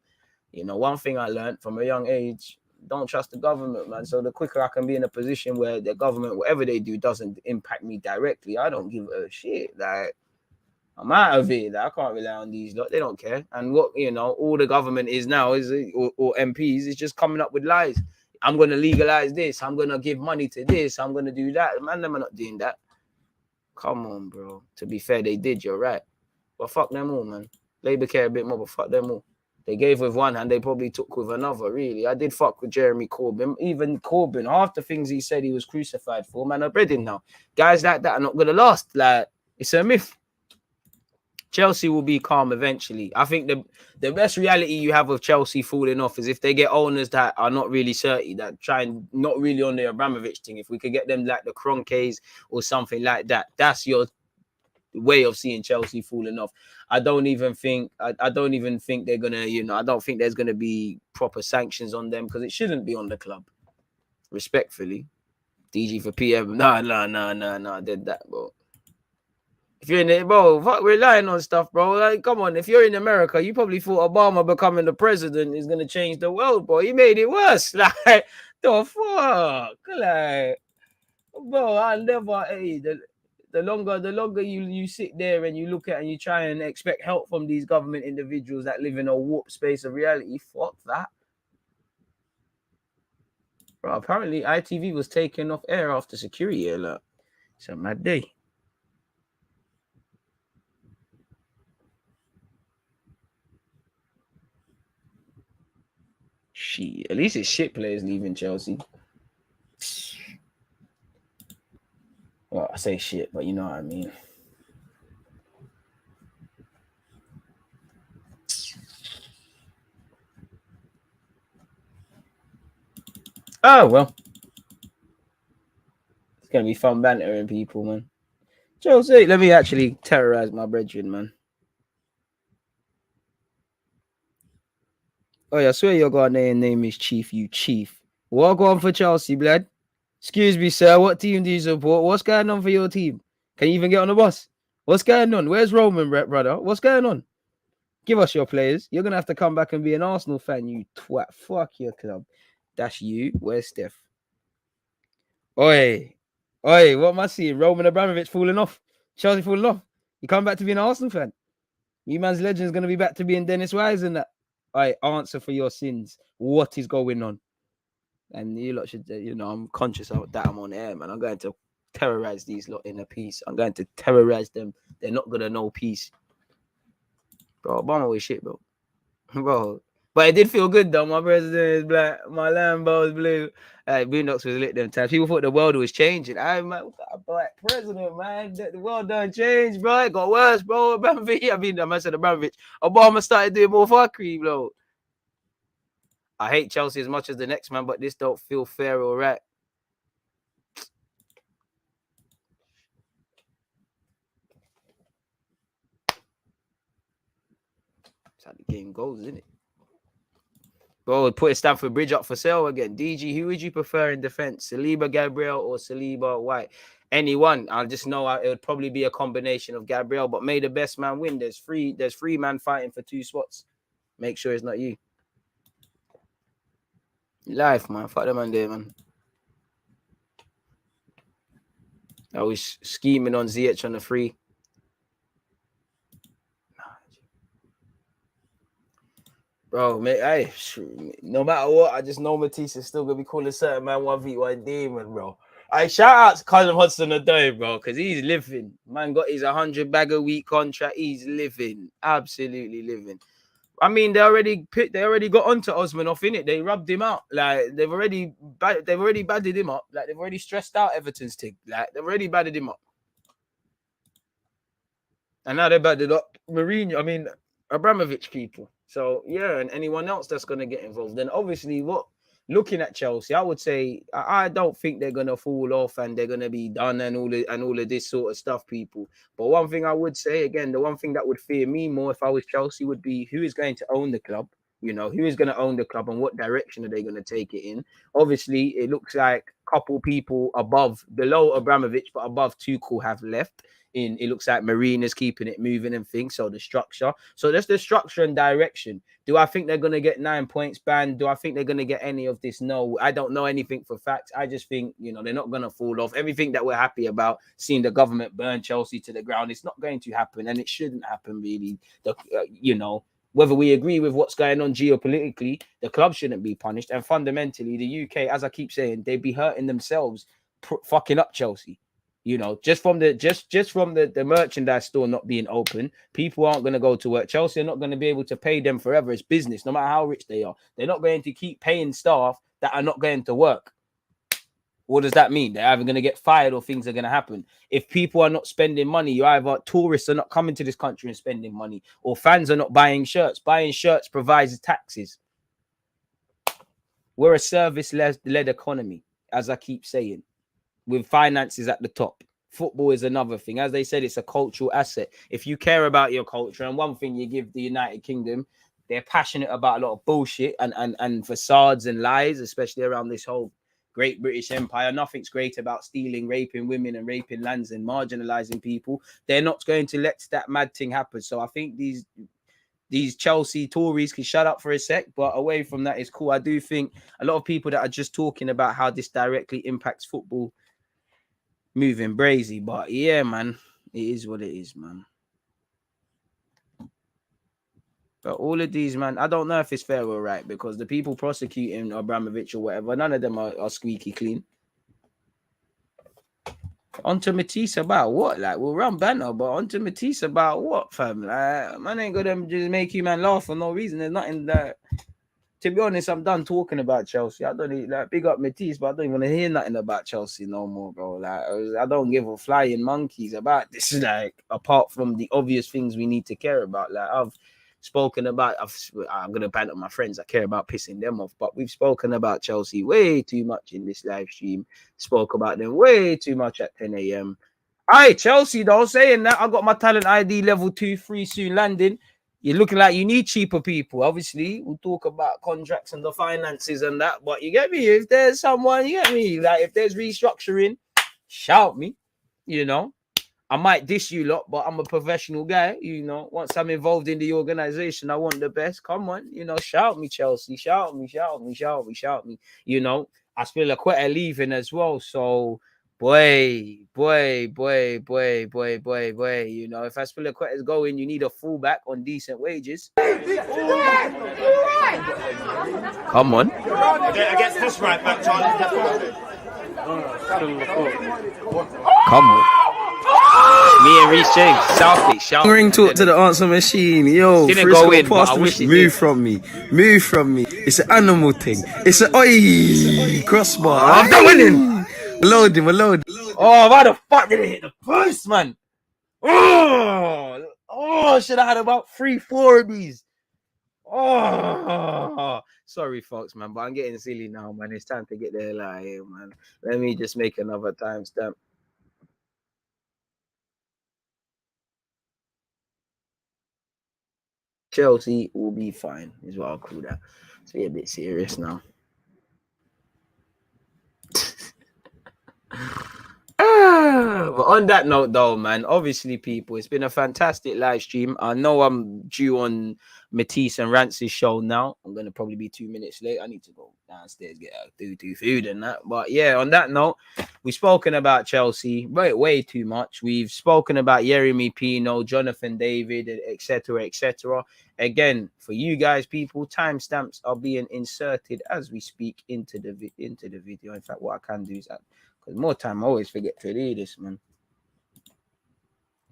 One thing I learned from a young age, don't trust the government, man. So the quicker I can be in a position where the government, whatever they do, doesn't impact me directly, I don't give a shit. Like, I'm out of it. Like, I can't rely on these lot. They don't care. And what, all the government is now is, or MPs, is just coming up with lies. I'm going to legalize this. I'm going to give money to this. I'm going to do that. Man, them are not doing that. Come on, bro. To be fair, they did. You're right. But fuck them all, man. Labour care a bit more, but fuck them all. They gave with one hand, they probably took with another, really. I did fuck with Yeremi Corbyn. Even Corbyn, half the things he said he was crucified for, man, I've read him now. Guys like that are not going to last. Like, it's a myth. Chelsea will be calm eventually. I think the best reality you have of Chelsea falling off is if they get owners that are not really certain, that try and not really on the Abramovich thing. If we could get them like the Kroenkes or something like that, that's your way of seeing Chelsea falling off. I don't even think they're gonna, I don't think there's gonna be proper sanctions on them because it shouldn't be on the club. Respectfully, DG for PM, no, did that, bro. If you're in it, bro, fuck relying on stuff, bro. Like, come on. If you're in America, you probably thought Obama becoming the president is gonna change the world, bro. He made it worse. Like, the fuck, like, bro. I never. Hey, the longer you sit there and you look at and you try and expect help from these government individuals that live in a warped space of reality, fuck that. Bro, apparently ITV was taken off air after security alert. It's a mad day. Shit, at least it's shit players leaving Chelsea. Well, I say shit, but you know what I mean. Oh, well. It's going to be fun bantering people, man. Chelsea, let me actually terrorize my brethren, man. Oh, yeah, I swear your Ghanaian name is Chief, you Chief. What go on for Chelsea, blood? Excuse me, sir. What team do you support? What's going on for your team? Can you even get on the bus? What's going on? Where's Roman, brother? What's going on? Give us your players. You're going to have to come back and be an Arsenal fan, you twat. Fuck your club. That's you. Where's Steph? Oi. Oi, what am I seeing? Roman Abramovich falling off. Chelsea falling off. You come back to being an Arsenal fan. You man's legend is going to be back to being Dennis Wise and that. Oi, answer for your sins. What is going on? And you lot should, I'm conscious of that. I'm on air, man. I'm going to terrorize these lot in a piece. I'm going to terrorize them. They're not going to know peace. Bro, Obama was shit, bro. Bro. But it did feel good, though. My president is black. My Lambo is blue. Boondocks was lit them times. People thought the world was changing. Man, we got a black president, man. The world done changed, bro. It got worse, bro. I said Abramovich. Obama started doing more fuckery, bro. I hate Chelsea as much as the next man, but this don't feel fair or right. That's how the game goes, isn't it? Bro, put Stamford Bridge up for sale again. DG, who would you prefer in defense? Saliba, Gabriel, or Saliba, White? Anyone. I just know it would probably be a combination of Gabriel, but may the best man win. There's three man fighting for 2 spots. Make sure it's not you. Life, man. Fuck them man there, man. I was scheming on ZH on the free. Bro, mate, no matter what, I just know Matisse is still gonna be calling certain man 1v1 demon, bro. Shout out to Colin Hudson-Odoi, bro, because he's living. Man got his 100 bag a week contract. He's living, absolutely living. I mean, they already got onto Osmanoff in it. They rubbed him out. Like they've already badded him up. Like they've already stressed out Everton's thing. Like they've already badded him up. And now they badded up Mourinho. I mean, Abramovich people. So yeah, and anyone else that's gonna get involved. Then obviously, looking at Chelsea, I would say I don't think they're gonna fall off and they're gonna be done and all of this sort of stuff, people. But one thing I would say again, the one thing that would fear me more if I was Chelsea would be who is going to own the club. Who is going to own the club and what direction are they going to take it in? Obviously, it looks like a couple people below Abramovich, but above Tuchel have left. It looks like Marina's keeping it moving and things. So the structure. So that's the structure and direction. Do I think they're going to get 9 points banned? Do I think they're going to get any of this? No, I don't know anything for facts. I just think, they're not going to fall off. Everything that we're happy about, seeing the government burn Chelsea to the ground, it's not going to happen. And it shouldn't happen, really. Whether we agree with what's going on geopolitically, the club shouldn't be punished. And fundamentally, the UK, as I keep saying, they'd be hurting themselves fucking up Chelsea. Just from the merchandise store not being open, people aren't going to go to work. Chelsea are not going to be able to pay them forever. It's business, no matter how rich they are. They're not going to keep paying staff that are not going to work. What does that mean? They're either going to get fired or things are going to happen. If people are not spending money, tourists are not coming to this country and spending money, or fans are not buying shirts. Buying shirts provides taxes. We're a service-led economy, as I keep saying, with finances at the top. Football is another thing. As they said, it's a cultural asset. If you care about your culture, and one thing you give the United Kingdom, they're passionate about a lot of bullshit and facades and lies, especially around this whole Great British Empire. Nothing's great about stealing, raping women and raping lands and marginalizing people. They're not going to let that mad thing happen. So I think these Chelsea Tories can shut up for a sec, but away from that, it's cool. I do think a lot of people that are just talking about how this directly impacts football moving brazy. But yeah, man, it is what it is, man. But all of these, man, I don't know if it's fair or right, because the people prosecuting Abramovich or whatever, none of them are squeaky clean. Onto Matisse about what? Like, we'll run banner, but onto Matisse about what, fam? Like, man ain't gonna just make you man laugh for no reason. There's nothing that, to be honest, I'm done talking about Chelsea. I don't need, like, big up Matisse, but I don't even want to hear nothing about Chelsea no more, bro. Like, I don't give a flying monkeys about this, like, apart from the obvious things we need to care about. Like, I've spoken about, I'm going to banter my friends. I care about pissing them off, but we've spoken about Chelsea way too much in this live stream. Spoke about them way too much at 10 a.m. Aye, Chelsea, though, saying that, I got my talent ID level 2-3 soon landing. You're looking like you need cheaper people. Obviously, we'll talk about contracts and the finances and that, but you get me? If there's someone, you get me? Like, if there's restructuring, shout me, you know? I might diss you lot, but I'm a professional guy, you know. Once I'm involved in the organization, I want the best. Come on, you know, shout me, Chelsea. Shout me, shout me, shout me, shout me. You know, I spill a quite leaving as well. So, boy, you know, if I spill a quite is going, you need a fullback on decent wages. Come on. Against this right back, Charlie. Come on. Me and Reece James, Southgate, shout. Ring talk to the answer machine. Yo, didn't go in, but I wish it did. Move from me. It's an animal thing. It's an crossbar. I'm not winning. Load him. Oh, why the fuck did it hit the post, man? Oh, should have had about 3-4 of these. Oh, sorry, folks, man, but I'm getting silly now, man. It's time to get the hell out of here, man. Let me just make another timestamp. Chelsea will be fine, is what I'll call that. Let's be a bit serious now. But on that note, though, man, obviously, people, it's been a fantastic live stream. I know I'm due on Matisse and Rance's show now. I'm going to probably be 2 minutes late. I need to go downstairs, get out, do food and that. But yeah, on that note, we've spoken about Chelsea way too much. We've spoken about Yeremi Pino, Johnathan David, etc., etc. Again, for you guys, people, timestamps are being inserted as we speak into the video. In fact, what I can do is, because more time, I always forget to do this, man.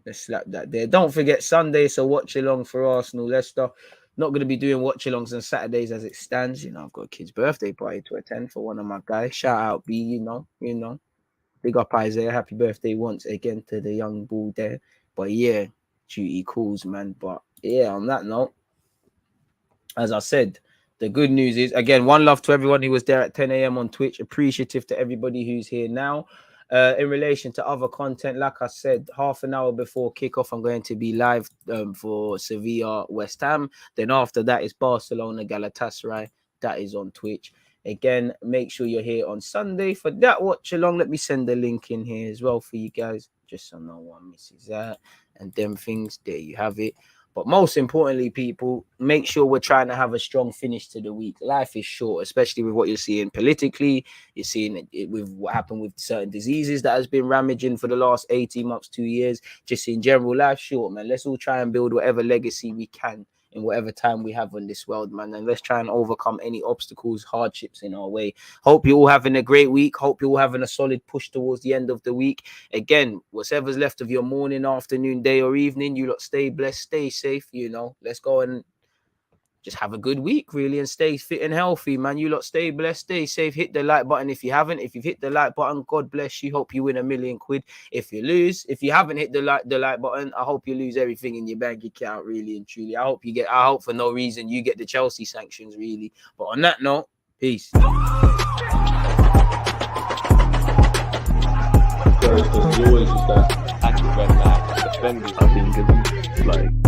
Let's slap that there. Don't forget Sunday, so watch along for Arsenal, Leicester. Not going to be doing watch alongs on Saturdays as it stands. You know, I've got a kid's birthday party to attend for one of my guys. Shout out B, you know. Big up Isaiah. Happy birthday once again to the young bull there. But yeah, duty calls, man. But yeah, on that note, as I said, the good news is, again, one love to everyone who was there at 10 a.m. on Twitch. Appreciative to everybody who's here now. In relation to other content, like I said, half an hour before kickoff, I'm going to be live for Sevilla, West Ham. Then after that is Barcelona, Galatasaray. That is on Twitch. Again, make sure you're here on Sunday for that watch along. Let me send the link in here as well for you guys, just so no one misses that. And them things, there you have it. But most importantly, people, make sure we're trying to have a strong finish to the week. Life is short, especially with what you're seeing politically. You're seeing it with what happened with certain diseases that has been ramaging for the last 18 months, 2 years. Just in general, life's short, man. Let's all try and build whatever legacy we can in whatever time we have on this world, man. And let's try and overcome any obstacles, hardships in our way. Hope you're all having a great week. Hope you're all having a solid push towards the end of the week. Again, whatever's left of your morning, afternoon, day, or evening, you lot stay blessed, stay safe, you know. Let's go and just have a good week, really, and stay fit and healthy, man. You lot stay blessed, stay safe. Hit the like button if you haven't. If you've hit the like button, God bless you. Hope you win £1 million. If you haven't hit the like button, I hope you lose everything in your bank account, really and truly. I hope for no reason you get the Chelsea sanctions, really. But on that note, peace. There's always just that active red flag. Defenders have been given, like,